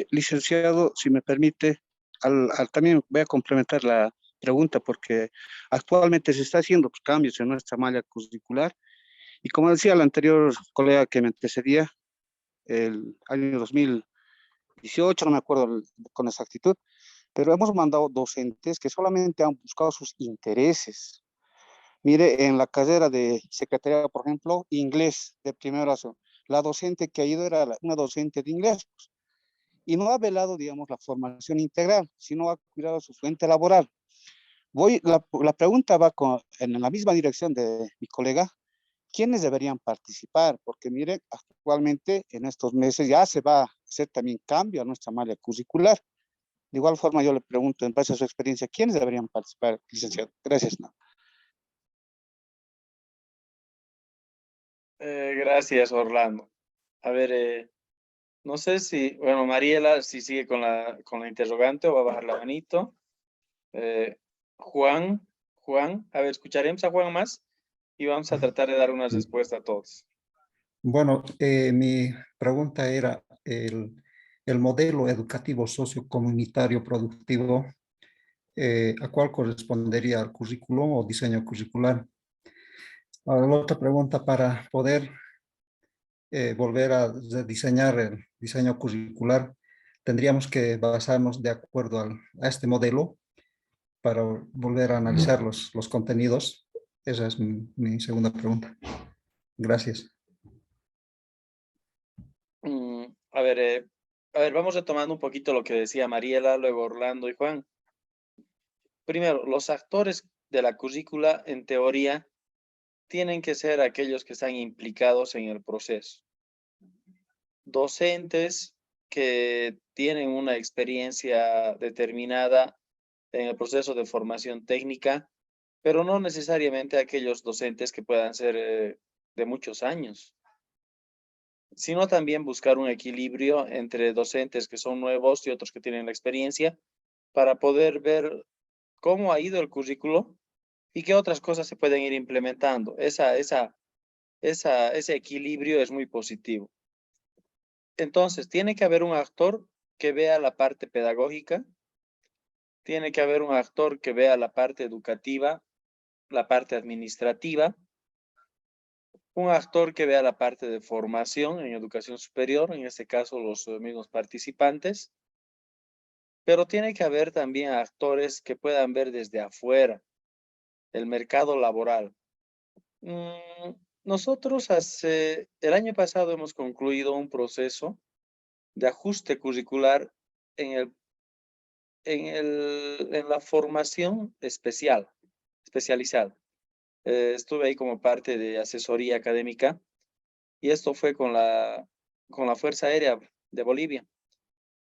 Licenciado, si me permite, también voy a complementar la pregunta porque actualmente se está haciendo pues, cambios en nuestra malla curricular y como decía el anterior colega que me antecedía, el año 2018, no me acuerdo con exactitud, pero hemos mandado docentes que solamente han buscado sus intereses. Mire, en la carrera de secretaría, por ejemplo, inglés de primero, la docente que ha ido era una docente de inglés, pues, y no ha velado, digamos, la formación integral, sino ha cuidado su fuente laboral. La pregunta va en la misma dirección de mi colega, ¿quiénes deberían participar? Porque miren, actualmente en estos meses ya se va a hacer también cambio a nuestra malla curricular. De igual forma yo le pregunto, en base a su experiencia, ¿quiénes deberían participar, licenciado? Gracias. ¿No? Gracias, Orlando. A ver, no sé si, bueno, Mariela, si sigue con la interrogante o va a bajar la manito. Juan, a ver, escucharemos a Juan más y vamos a tratar de dar una respuesta a todos. Bueno, mi pregunta era el modelo educativo sociocomunitario productivo, ¿a cuál correspondería al currículum o diseño curricular? Ahora, la otra pregunta, para poder volver a diseñar el diseño curricular, tendríamos que basarnos de acuerdo a este modelo para volver a analizar los contenidos. Esa es mi segunda pregunta. Gracias. A ver, vamos retomando un poquito lo que decía Mariela, luego Orlando y Juan. Primero, los actores de la currícula, en teoría, tienen que ser aquellos que están implicados en el proceso. Docentes que tienen una experiencia determinada en el proceso de formación técnica, pero no necesariamente aquellos docentes que puedan ser de muchos años, sino también buscar un equilibrio entre docentes que son nuevos y otros que tienen la experiencia para poder ver cómo ha ido el currículo y qué otras cosas se pueden ir implementando. Ese equilibrio es muy positivo. Entonces, tiene que haber un actor que vea la parte pedagógica, tiene que haber un actor que vea la parte educativa, la parte administrativa, un actor que vea la parte de formación en educación superior, en este caso los mismos participantes, pero tiene que haber también actores que puedan ver desde afuera el mercado laboral. Nosotros el año pasado hemos concluido un proceso de ajuste curricular en la formación especializada. Estuve ahí como parte de asesoría académica y esto fue con la Fuerza Aérea de Bolivia,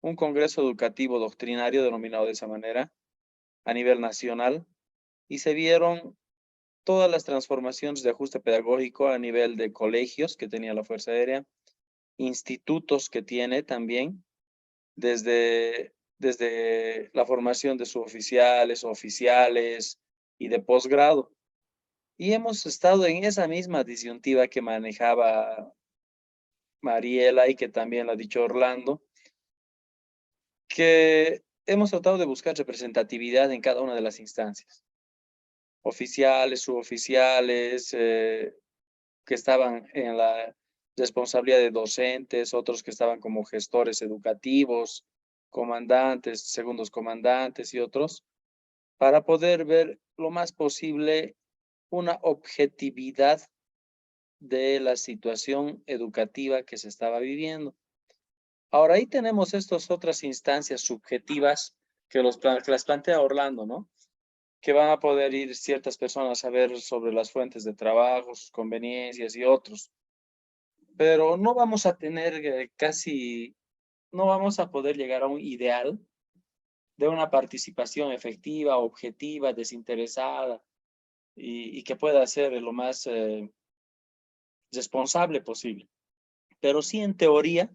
un congreso educativo doctrinario denominado de esa manera a nivel nacional, y se vieron todas las transformaciones de ajuste pedagógico a nivel de colegios que tenía la Fuerza Aérea, institutos que tiene también, desde la formación de suboficiales, oficiales y de posgrado. Y hemos estado en esa misma disyuntiva que manejaba Mariela y que también lo ha dicho Orlando, que hemos tratado de buscar representatividad en cada una de las instancias. Oficiales, suboficiales, que estaban en la responsabilidad de docentes, otros que estaban como gestores educativos, comandantes, segundos comandantes y otros, para poder ver lo más posible una objetividad de la situación educativa que se estaba viviendo. Ahora ahí tenemos estas otras instancias subjetivas que las plantea Orlando, ¿no? Que van a poder ir ciertas personas a ver sobre las fuentes de trabajo, sus conveniencias y otros. Pero no vamos a tener no vamos a poder llegar a un ideal de una participación efectiva, objetiva, desinteresada y que pueda ser lo más responsable posible. Pero sí, en teoría,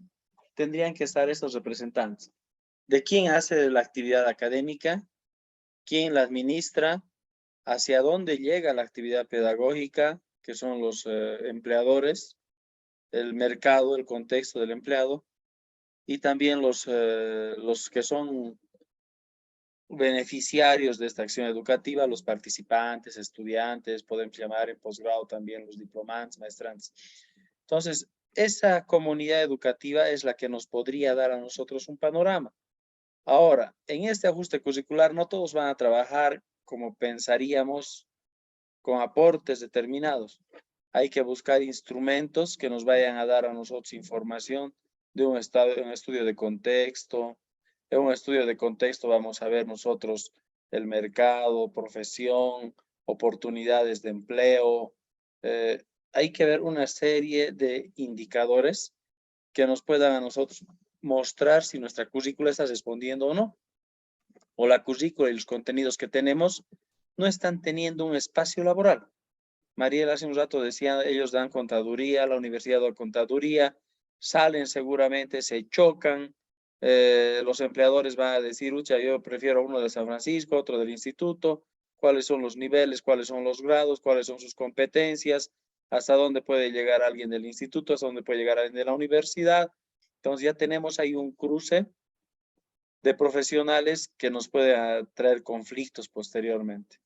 tendrían que estar estos representantes. De quién hace la actividad académica, quién la administra, hacia dónde llega la actividad pedagógica, que son los empleadores, el mercado, el contexto del empleado, y también los que son beneficiarios de esta acción educativa, los participantes, estudiantes, podemos llamar en posgrado también los diplomantes, maestrantes. Entonces, esa comunidad educativa es la que nos podría dar a nosotros un panorama. Ahora, en este ajuste curricular no todos van a trabajar como pensaríamos con aportes determinados. Hay que buscar instrumentos que nos vayan a dar a nosotros información de un estudio de contexto. En un estudio de contexto vamos a ver nosotros el mercado, profesión, oportunidades de empleo. Hay que ver una serie de indicadores que nos puedan a nosotros mostrar si nuestra currícula está respondiendo o no. O la currícula y los contenidos que tenemos no están teniendo un espacio laboral. Mariela hace un rato decía, ellos dan contaduría, la universidad da contaduría, salen seguramente, se chocan, los empleadores van a decir, ucha, yo prefiero uno de San Francisco, otro del instituto, cuáles son los niveles, cuáles son los grados, cuáles son sus competencias, hasta dónde puede llegar alguien del instituto, hasta dónde puede llegar alguien de la universidad. Entonces ya tenemos ahí un cruce de profesionales que nos puede traer conflictos posteriormente.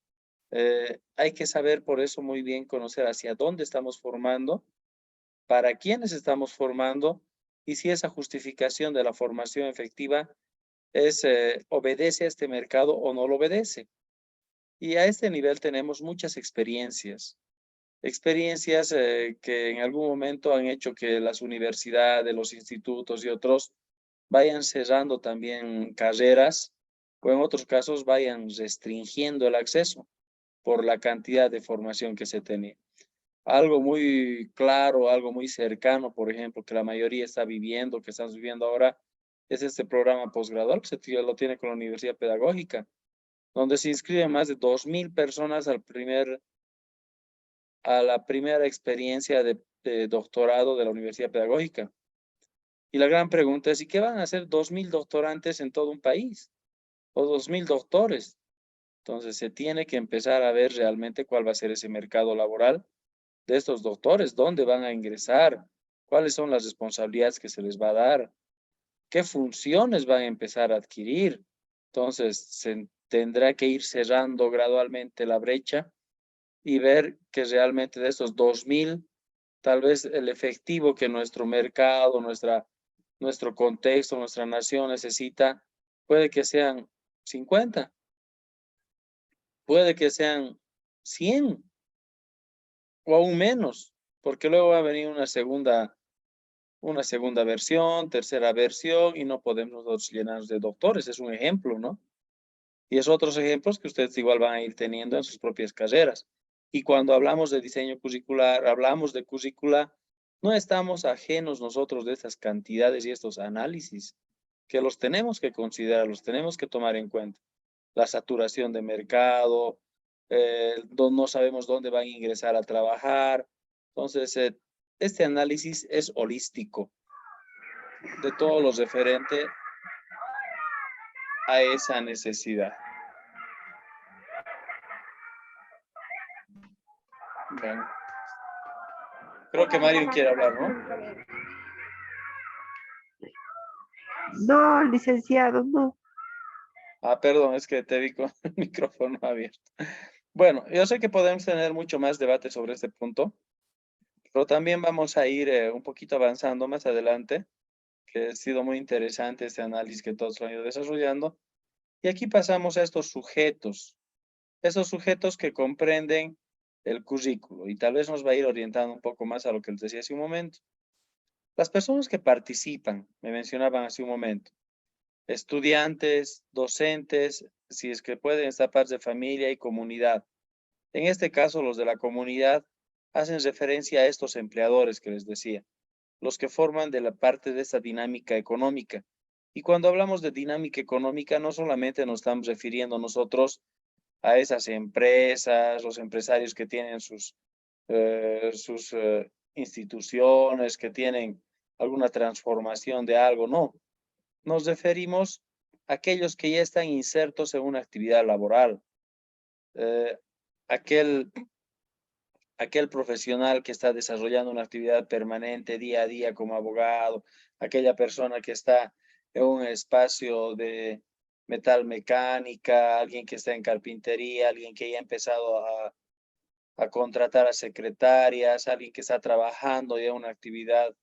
Hay que saber por eso muy bien conocer hacia dónde estamos formando, para quiénes estamos formando y si esa justificación de la formación efectiva obedece a este mercado o no lo obedece. Y a este nivel tenemos muchas experiencias. Experiencias que en algún momento han hecho que las universidades, los institutos y otros vayan cerrando también carreras o en otros casos vayan restringiendo el acceso por la cantidad de formación que se tenía. Algo muy claro, algo muy cercano, por ejemplo, que la mayoría está viviendo, que estamos viviendo ahora, es este programa posgradual que lo tiene con la Universidad Pedagógica, donde se inscriben más de 2,000 personas a la primera experiencia de doctorado de la Universidad Pedagógica. Y la gran pregunta es, ¿y qué van a hacer 2,000 doctorantes en todo un país? O 2,000 doctores. Entonces se tiene que empezar a ver realmente cuál va a ser ese mercado laboral de estos doctores, dónde van a ingresar, cuáles son las responsabilidades que se les va a dar, qué funciones van a empezar a adquirir. Entonces se tendrá que ir cerrando gradualmente la brecha y ver que realmente de estos 2,000, tal vez el efectivo que nuestro mercado, nuestro contexto, nuestra nación necesita, puede que sean 50, puede que sean 100 o aún menos, porque luego va a venir una segunda versión, tercera versión y no podemos nosotros llenarnos de doctores. Es un ejemplo, ¿no? Y es otros ejemplos que ustedes igual van a ir teniendo en sus propias carreras. Y cuando hablamos de diseño curricular, hablamos de currícula, no estamos ajenos nosotros de estas cantidades y estos análisis, que los tenemos que considerar, los tenemos que tomar en cuenta. La saturación de mercado, no sabemos dónde van a ingresar a trabajar. Entonces, este análisis es holístico de todo lo referente a esa necesidad. Bueno. Creo que Mario quiere hablar, ¿no? No, licenciado, no. Ah, perdón, es que te vi con el micrófono abierto. Bueno, yo sé que podemos tener mucho más debate sobre este punto, pero también vamos a ir un poquito avanzando más adelante, que ha sido muy interesante este análisis que todos han ido desarrollando. Y aquí pasamos a estos sujetos que comprenden el currículo, y tal vez nos va a ir orientando un poco más a lo que les decía hace un momento. Las personas que participan, me mencionaban hace un momento, estudiantes, docentes, si es que pueden estar padres de familia y comunidad. En este caso, los de la comunidad hacen referencia a estos empleadores que les decía, los que forman de la parte de esta dinámica económica. Y cuando hablamos de dinámica económica, no solamente nos estamos refiriendo nosotros a esas empresas, los empresarios que tienen sus instituciones, que tienen alguna transformación de algo, no. Nos referimos a aquellos que ya están insertos en una actividad laboral. Aquel profesional que está desarrollando una actividad permanente día a día como abogado, aquella persona que está en un espacio de metalmecánica, alguien que está en carpintería, alguien que ya ha empezado a contratar a secretarias, alguien que está trabajando ya en una actividad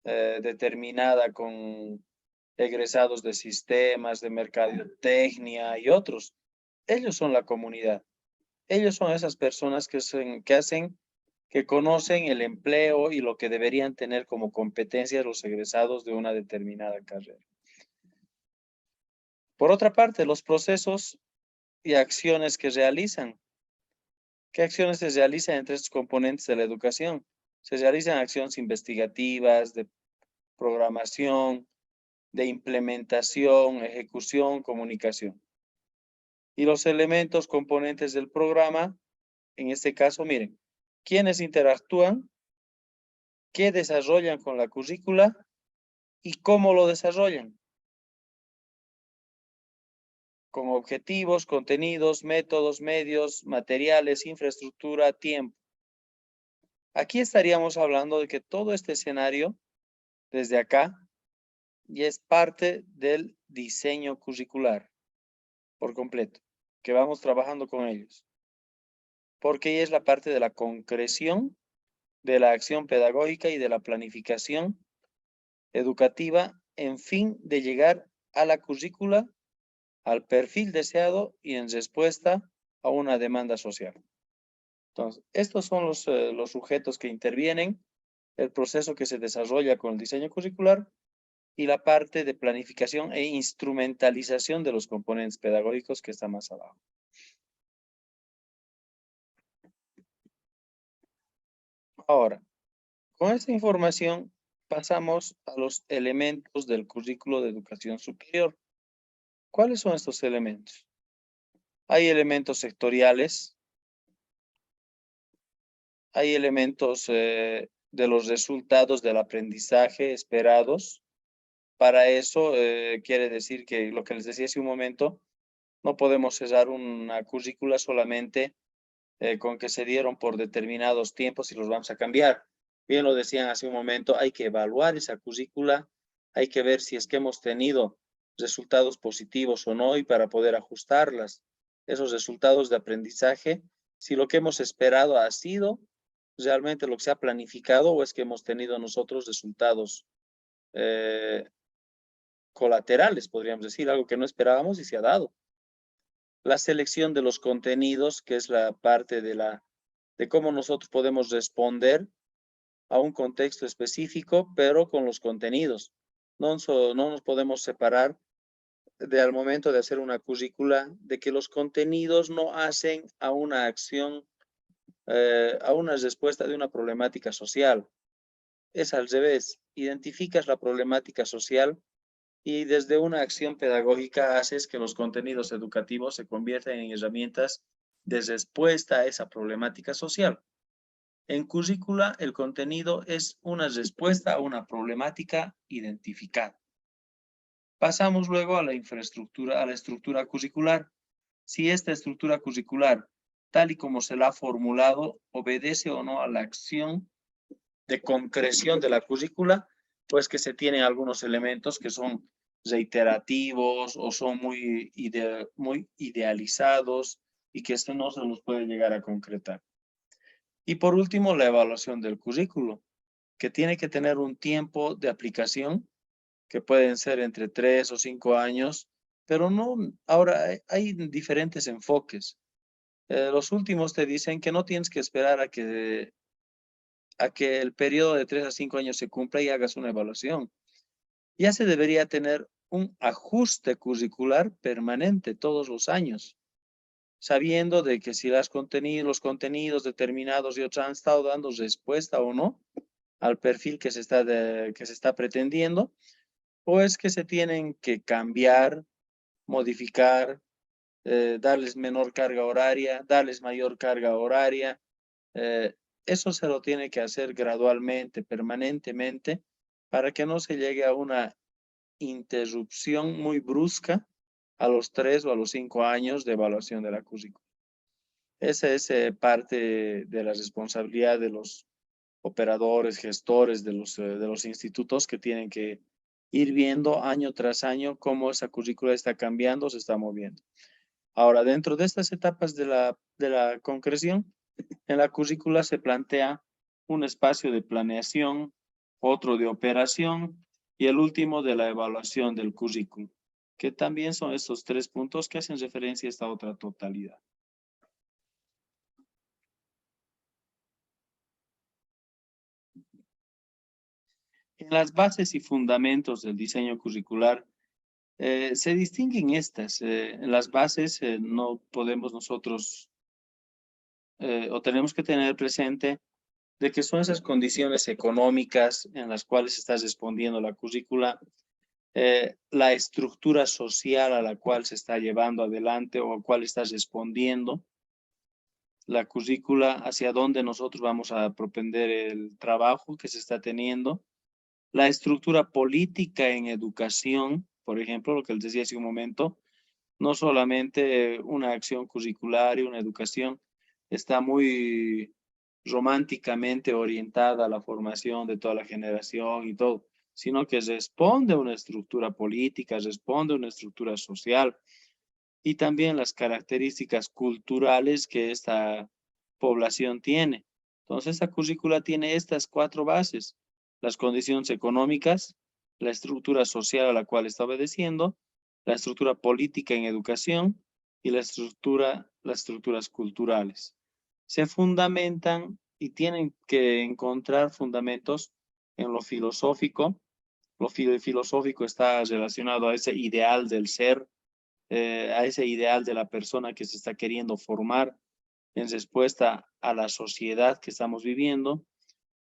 determinada con egresados de sistemas, de mercadotecnia y otros. Ellos son la comunidad. Ellos son esas personas que conocen el empleo y lo que deberían tener como competencias los egresados de una determinada carrera. Por otra parte, los procesos y acciones que realizan. ¿Qué acciones se realizan entre estos componentes de la educación? Se realizan acciones investigativas, de programación, de implementación, ejecución, comunicación. Y los elementos componentes del programa, en este caso, miren, ¿quiénes interactúan? ¿Qué desarrollan con la currícula? ¿Y cómo lo desarrollan? Con objetivos, contenidos, métodos, medios, materiales, infraestructura, tiempo. Aquí estaríamos hablando de que todo este escenario, desde acá, ya es parte del diseño curricular por completo, que vamos trabajando con ellos. Porque ya es la parte de la concreción de la acción pedagógica y de la planificación educativa en fin de llegar a la currícula, al perfil deseado y en respuesta a una demanda social. Entonces, estos son los sujetos que intervienen, el proceso que se desarrolla con el diseño curricular y la parte de planificación e instrumentalización de los componentes pedagógicos que está más abajo. Ahora, con esta información pasamos a los elementos del currículo de educación superior. ¿Cuáles son estos elementos? Hay elementos sectoriales, hay elementos de los resultados del aprendizaje esperados. Para eso quiere decir que lo que les decía hace un momento, no podemos cerrar una currícula solamente con que se dieron por determinados tiempos y los vamos a cambiar. Bien lo decían hace un momento, hay que evaluar esa currícula, hay que ver si es que hemos tenido resultados positivos o no y para poder ajustarlas. Esos resultados de aprendizaje, si lo que hemos esperado ha sido realmente lo que se ha planificado o es que hemos tenido nosotros resultados colaterales, podríamos decir, algo que no esperábamos y se ha dado. La selección de los contenidos, que es la parte de cómo nosotros podemos responder a un contexto específico, pero con los contenidos. No nos podemos separar al momento de hacer una currícula de que los contenidos no hacen a una acción, a una respuesta de una problemática social. Es al revés. Identificas la problemática social y desde una acción pedagógica haces que los contenidos educativos se conviertan en herramientas de respuesta a esa problemática social. En currícula, el contenido es una respuesta a una problemática identificada. Pasamos luego a la infraestructura, a la estructura curricular. Si esta estructura curricular, tal y como se la ha formulado, obedece o no a la acción de concreción de la currícula, pues que se tienen algunos elementos que son reiterativos o son muy idealizados y que esto no se los puede llegar a concretar. Y por último, la evaluación del currículo, que tiene que tener un tiempo de aplicación que pueden ser entre 3 o 5 años, pero no, ahora hay diferentes enfoques. Los últimos te dicen que no tienes que esperar a que el periodo de 3 a 5 años se cumpla y hagas una evaluación. Ya se debería tener un ajuste curricular permanente todos los años, sabiendo de que si los contenidos determinados y otros han estado dando respuesta o no al perfil que se está pretendiendo, o es que se tienen que cambiar, modificar, darles menor carga horaria, darles mayor carga horaria. Eso se lo tiene que hacer gradualmente, permanentemente, para que no se llegue a una interrupción muy brusca a los 3 o a los 5 años de evaluación de la currícula. Esa es parte de la responsabilidad de los operadores, gestores de los institutos, que tienen que ir viendo año tras año cómo esa currícula está cambiando, se está moviendo. Ahora, dentro de estas etapas de la concreción, en la currícula se plantea un espacio de planeación, otro de operación y el último de la evaluación del currículo, que también son estos 3 puntos que hacen referencia a esta otra totalidad. En las bases y fundamentos del diseño curricular se distinguen estas. En las bases no podemos nosotros o tenemos que tener presente de que son esas condiciones económicas en las cuales está respondiendo la currícula, la estructura social a la cual se está llevando adelante o a cual está respondiendo la currícula, hacia dónde nosotros vamos a propender el trabajo que se está teniendo, la estructura política en educación, por ejemplo, lo que les decía hace un momento, no solamente una acción curricular y una educación está muy románticamente orientada a la formación de toda la generación y todo, sino que responde a una estructura política, responde a una estructura social y también las características culturales que esta población tiene. Entonces, esta currícula tiene estas 4 bases: las condiciones económicas, la estructura social a la cual está obedeciendo, la estructura política en educación y las estructuras culturales. Se fundamentan y tienen que encontrar fundamentos en lo filosófico. Lo filosófico está relacionado a ese ideal del ser, a ese ideal de la persona que se está queriendo formar en respuesta a la sociedad que estamos viviendo.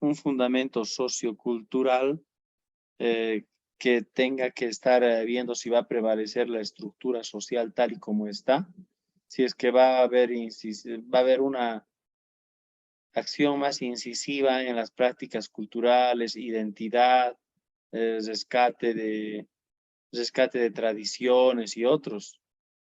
Un fundamento sociocultural que tenga que estar viendo si va a prevalecer la estructura social tal y como está, si es que va a haber una acción más incisiva en las prácticas culturales, identidad, rescate de tradiciones y otros.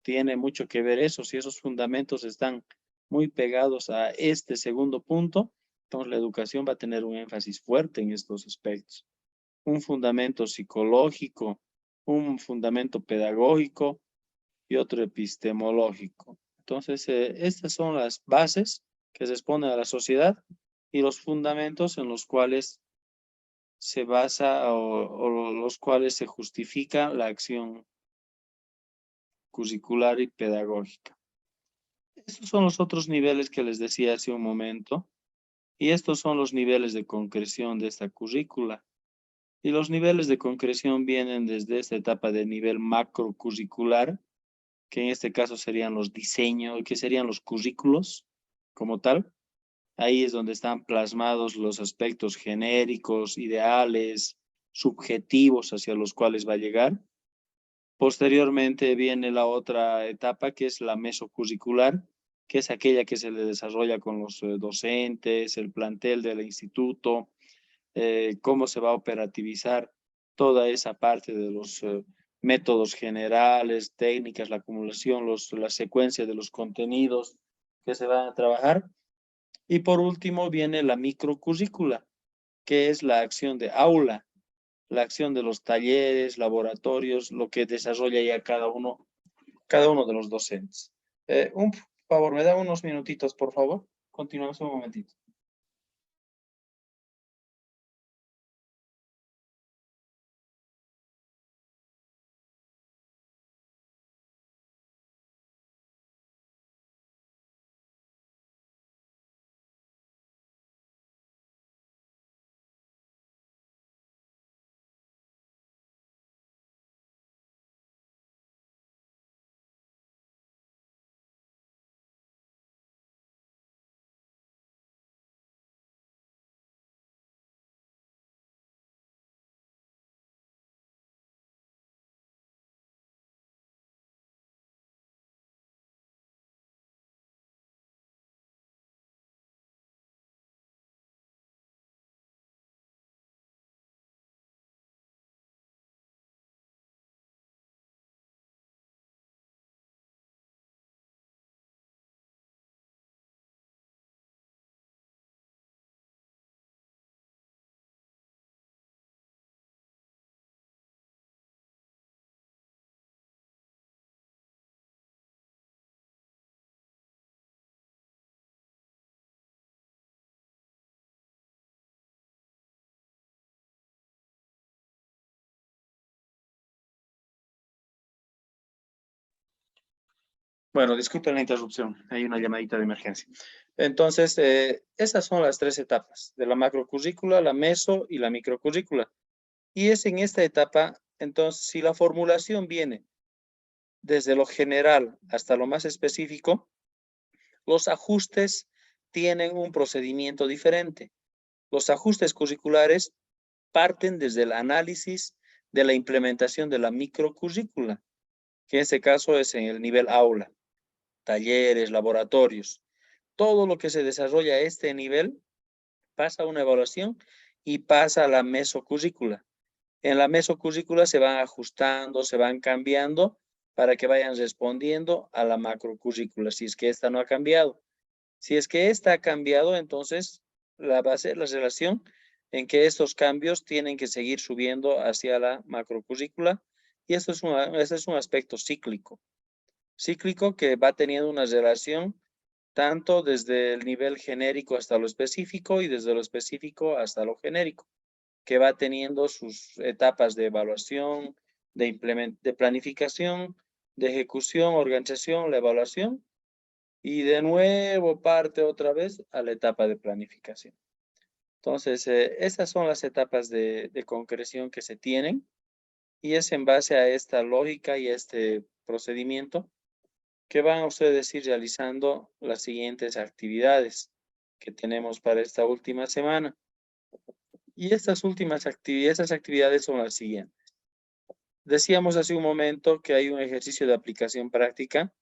Tiene mucho que ver eso. Si esos fundamentos están muy pegados a este segundo punto, entonces la educación va a tener un énfasis fuerte en estos aspectos. Un fundamento psicológico, un fundamento pedagógico y otro epistemológico. Entonces, estas son las bases que responden a la sociedad y los fundamentos en los cuales se basa o los cuales se justifica la acción curricular y pedagógica. Estos son los otros niveles que les decía hace un momento, y estos son los niveles de concreción de esta currícula. Y los niveles de concreción vienen desde esta etapa de nivel macrocurricular, que en este caso serían los diseños, que serían los currículos como tal. Ahí es donde están plasmados los aspectos genéricos, ideales, subjetivos hacia los cuales va a llegar. Posteriormente viene la otra etapa, que es la mesocurricular, que es aquella que se le desarrolla con los docentes, el plantel del instituto, cómo se va a operativizar toda esa parte de los métodos generales, técnicas, la acumulación, la secuencia de los contenidos que se van a trabajar. Y por último viene la microcurrícula, que es la acción de aula, la acción de los talleres, laboratorios, lo que desarrolla ya cada uno de los docentes. Un favor, ¿me da unos minutitos, por favor? Continuamos un momentito. Bueno, disculpen la interrupción, hay una llamadita de emergencia. Entonces, esas son las 3 etapas, de la macrocurrícula, la meso y la microcurrícula. Y es en esta etapa, entonces, si la formulación viene desde lo general hasta lo más específico, los ajustes tienen un procedimiento diferente. Los ajustes curriculares parten desde el análisis de la implementación de la microcurrícula, que en este caso es en el nivel aula. Talleres, laboratorios, todo lo que se desarrolla a este nivel pasa a una evaluación y pasa a la mesocurrícula. En la mesocurrícula se van ajustando, se van cambiando para que vayan respondiendo a la macrocurrícula, si es que esta no ha cambiado. Si es que esta ha cambiado, entonces va a ser la relación en que estos cambios tienen que seguir subiendo hacia la macrocurrícula, y esto es un aspecto cíclico que va teniendo una relación tanto desde el nivel genérico hasta lo específico y desde lo específico hasta lo genérico, que va teniendo sus etapas de evaluación, de planificación, de ejecución, organización, la evaluación, y de nuevo parte otra vez a la etapa de planificación. Entonces, esas son las etapas de concreción que se tienen, y es en base a esta lógica y a este procedimiento que van a ustedes ir realizando las siguientes actividades que tenemos para esta última semana. Y estas actividades son las siguientes. Decíamos hace un momento que hay un ejercicio de aplicación práctica,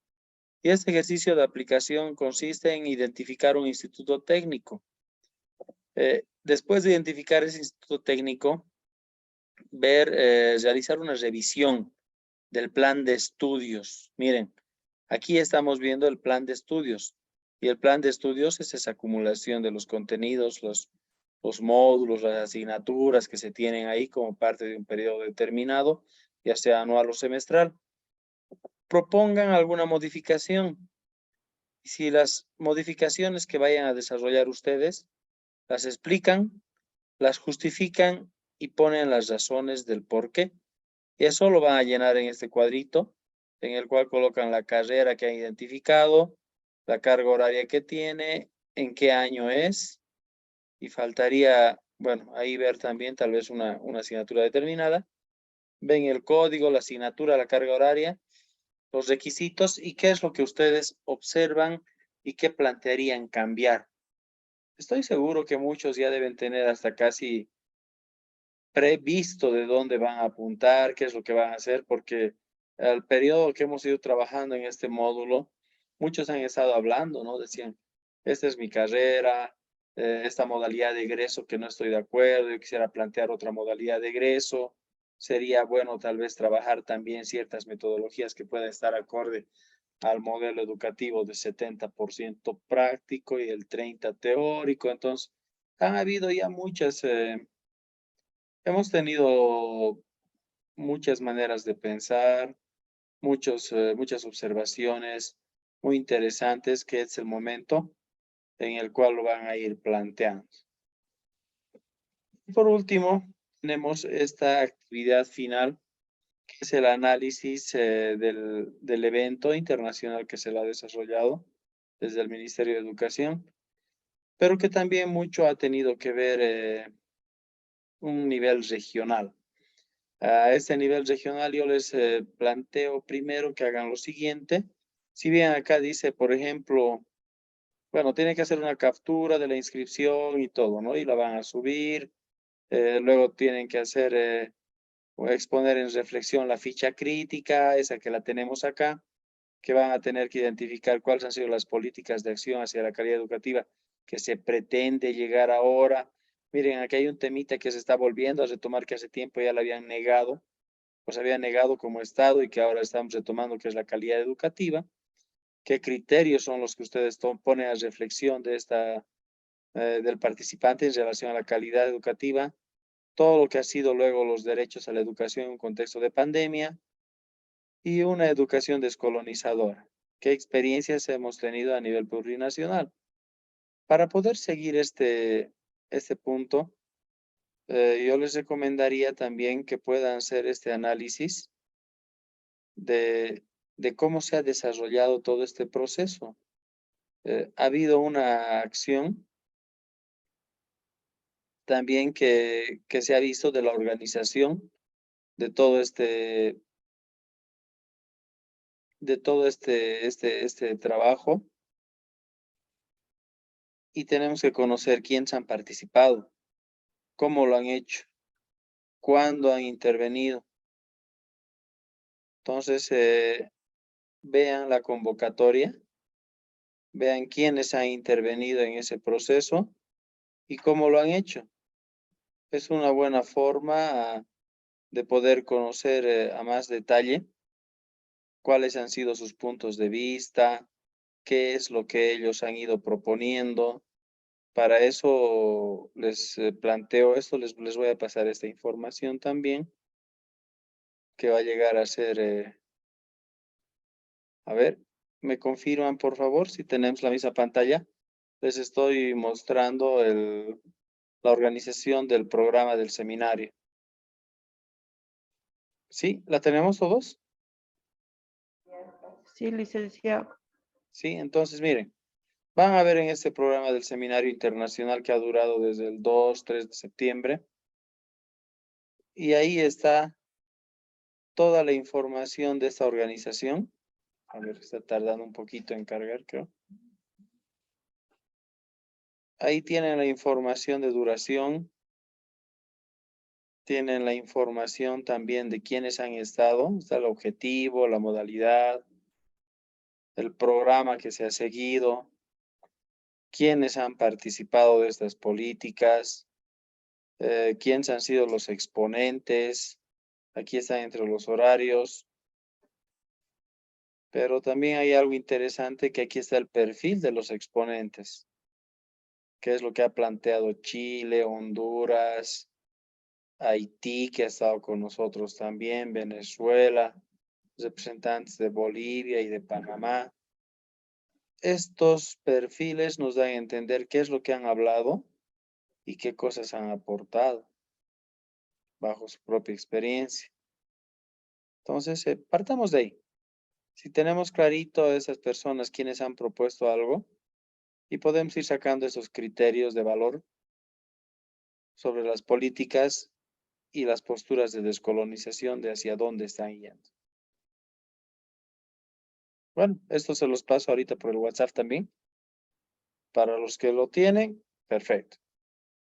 y este ejercicio de aplicación consiste en identificar un instituto técnico. Después de identificar ese instituto técnico, realizar una revisión del plan de estudios. Miren, aquí estamos viendo el plan de estudios, y el plan de estudios es esa acumulación de los contenidos, los módulos, las asignaturas que se tienen ahí como parte de un periodo determinado, ya sea anual o semestral. Propongan alguna modificación. Y si las modificaciones que vayan a desarrollar ustedes las explican, las justifican y ponen las razones del por qué. Y eso lo van a llenar en este cuadrito, en el cual colocan la carrera que han identificado, la carga horaria que tiene, en qué año es, y faltaría, bueno, ahí ver también tal vez una asignatura determinada. Ven el código, la asignatura, la carga horaria, los requisitos y qué es lo que ustedes observan y qué plantearían cambiar. Estoy seguro que muchos ya deben tener hasta casi previsto de dónde van a apuntar, qué es lo que van a hacer, porque el periodo que hemos ido trabajando en este módulo, muchos han estado hablando, ¿no? Decían, esta es mi carrera, esta modalidad de egreso que no estoy de acuerdo, yo quisiera plantear otra modalidad de egreso, sería bueno tal vez trabajar también ciertas metodologías que puedan estar acorde al modelo educativo de 70% práctico y el 30% teórico. Entonces, han habido ya muchas Hemos tenido muchas maneras de pensar, muchas observaciones muy interesantes, que es el momento en el cual lo van a ir planteando. Y por último, tenemos esta actividad final, que es el análisis del evento internacional que se lo ha desarrollado desde el Ministerio de Educación, pero que también mucho ha tenido que ver un nivel regional. A este nivel regional yo les planteo primero que hagan lo siguiente. Si bien acá dice, por ejemplo, bueno, tienen que hacer una captura de la inscripción y todo, ¿no? Y la van a subir. Luego tienen que hacer o exponer en reflexión la ficha crítica, esa que la tenemos acá, que van a tener que identificar cuáles han sido las políticas de acción hacia la calidad educativa que se pretende llegar ahora. Miren, aquí hay un temita que se está volviendo a retomar, que hace tiempo ya la habían negado, pues habían negado como Estado y que ahora estamos retomando, que es la calidad educativa. ¿Qué criterios son los que ustedes ponen a reflexión de del participante en relación a la calidad educativa? Todo lo que ha sido luego los derechos a la educación en un contexto de pandemia y una educación descolonizadora. ¿Qué experiencias hemos tenido a nivel plurinacional? Para poder seguir este punto, yo les recomendaría también que puedan hacer este análisis de cómo se ha desarrollado todo este proceso. Ha habido una acción también que se ha visto de la organización de todo este trabajo, y tenemos que conocer quiénes han participado, cómo lo han hecho, cuándo han intervenido. Entonces, vean la convocatoria, vean quiénes han intervenido en ese proceso y cómo lo han hecho. Es una buena forma de poder conocer a más detalle cuáles han sido sus puntos de vista, qué es lo que ellos han ido proponiendo. Para eso les planteo esto, les voy a pasar esta información también, que va a llegar a ser, a ver, ¿me confirman por favor si tenemos la misma pantalla? Les estoy mostrando la organización del programa del seminario. ¿Sí? ¿La tenemos todos? Sí, licenciado. Sí, entonces miren, van a ver en este programa del seminario internacional que ha durado desde el 2-3 de septiembre. Y ahí está toda la información de esta organización. A ver, está tardando un poquito en cargar, creo. Ahí tienen la información de duración. Tienen la información también de quiénes han estado. Está el objetivo, la modalidad, el programa que se ha seguido, quiénes han participado de estas políticas, quiénes han sido los exponentes. Aquí están entre los horarios. Pero también hay algo interesante, que aquí está el perfil de los exponentes. ¿Qué es lo que ha planteado Chile, Honduras, Haití, que ha estado con nosotros también, Venezuela, representantes de Bolivia y de Panamá? Estos perfiles nos dan a entender qué es lo que han hablado y qué cosas han aportado bajo su propia experiencia. Entonces, partamos de ahí. Si tenemos clarito a esas personas quienes han propuesto algo, y podemos ir sacando esos criterios de valor sobre las políticas y las posturas de descolonización de hacia dónde están yendo. Bueno, esto se los paso ahorita por el WhatsApp también. Para los que lo tienen, perfecto.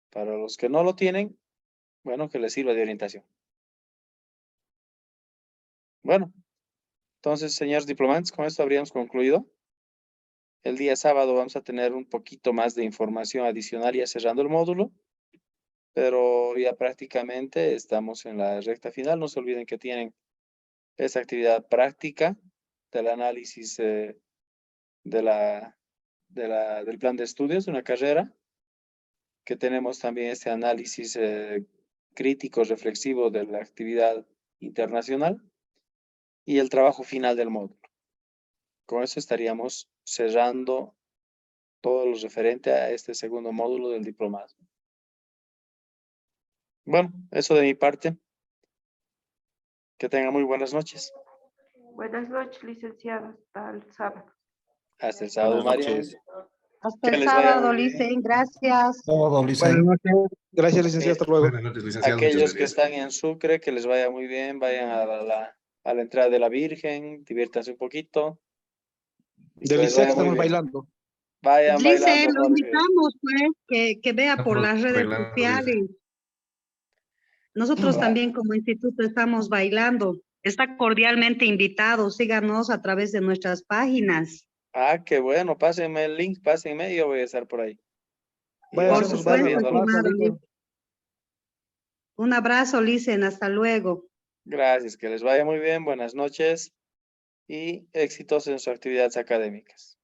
Para los que no lo tienen, bueno, que les sirva de orientación. Bueno, entonces, señores diplomantes, con esto habríamos concluido. El día sábado vamos a tener un poquito más de información adicional ya cerrando el módulo, pero ya prácticamente estamos en la recta final. No se olviden que tienen esa actividad práctica del análisis del plan de estudios de una carrera, que tenemos también este análisis crítico reflexivo de la actividad internacional y el trabajo final del módulo. Con eso estaríamos cerrando todo lo referente a este segundo módulo del diplomado. Bueno, eso de mi parte. Que tengan muy buenas noches. Buenas noches, licenciado. Hasta el sábado. Hasta el sábado, Buenas Marian. noches. Hasta Que el les vaya sábado, muy bien. Licen, gracias. Todo, Buenas Licen. noches. Gracias, licenciado. Hasta luego. Buenas noches, licenciado. Muchas Aquellos que gracias. están en Sucre, que les vaya muy bien, vayan a la entrada de la Virgen, diviértanse un poquito. Y que Del les ISEC vaya muy estamos bien. bailando. Vayan Licen, bailando, lo Jorge. invitamos, pues, que vea por Estamos las redes bailando, sociales. Nosotros Va. también como instituto estamos bailando. Está cordialmente invitado. Síganos a través de nuestras páginas. Ah, qué bueno, pásenme el link, pásenme, yo voy a estar por ahí. Y Vaya a Por hacer vamos sus a estar baile supuesto, de viendo. plaza, estimado Licen. Licen. Un abrazo, Licen. Hasta luego. Gracias, que les vaya muy bien, buenas noches y éxitos en sus actividades académicas.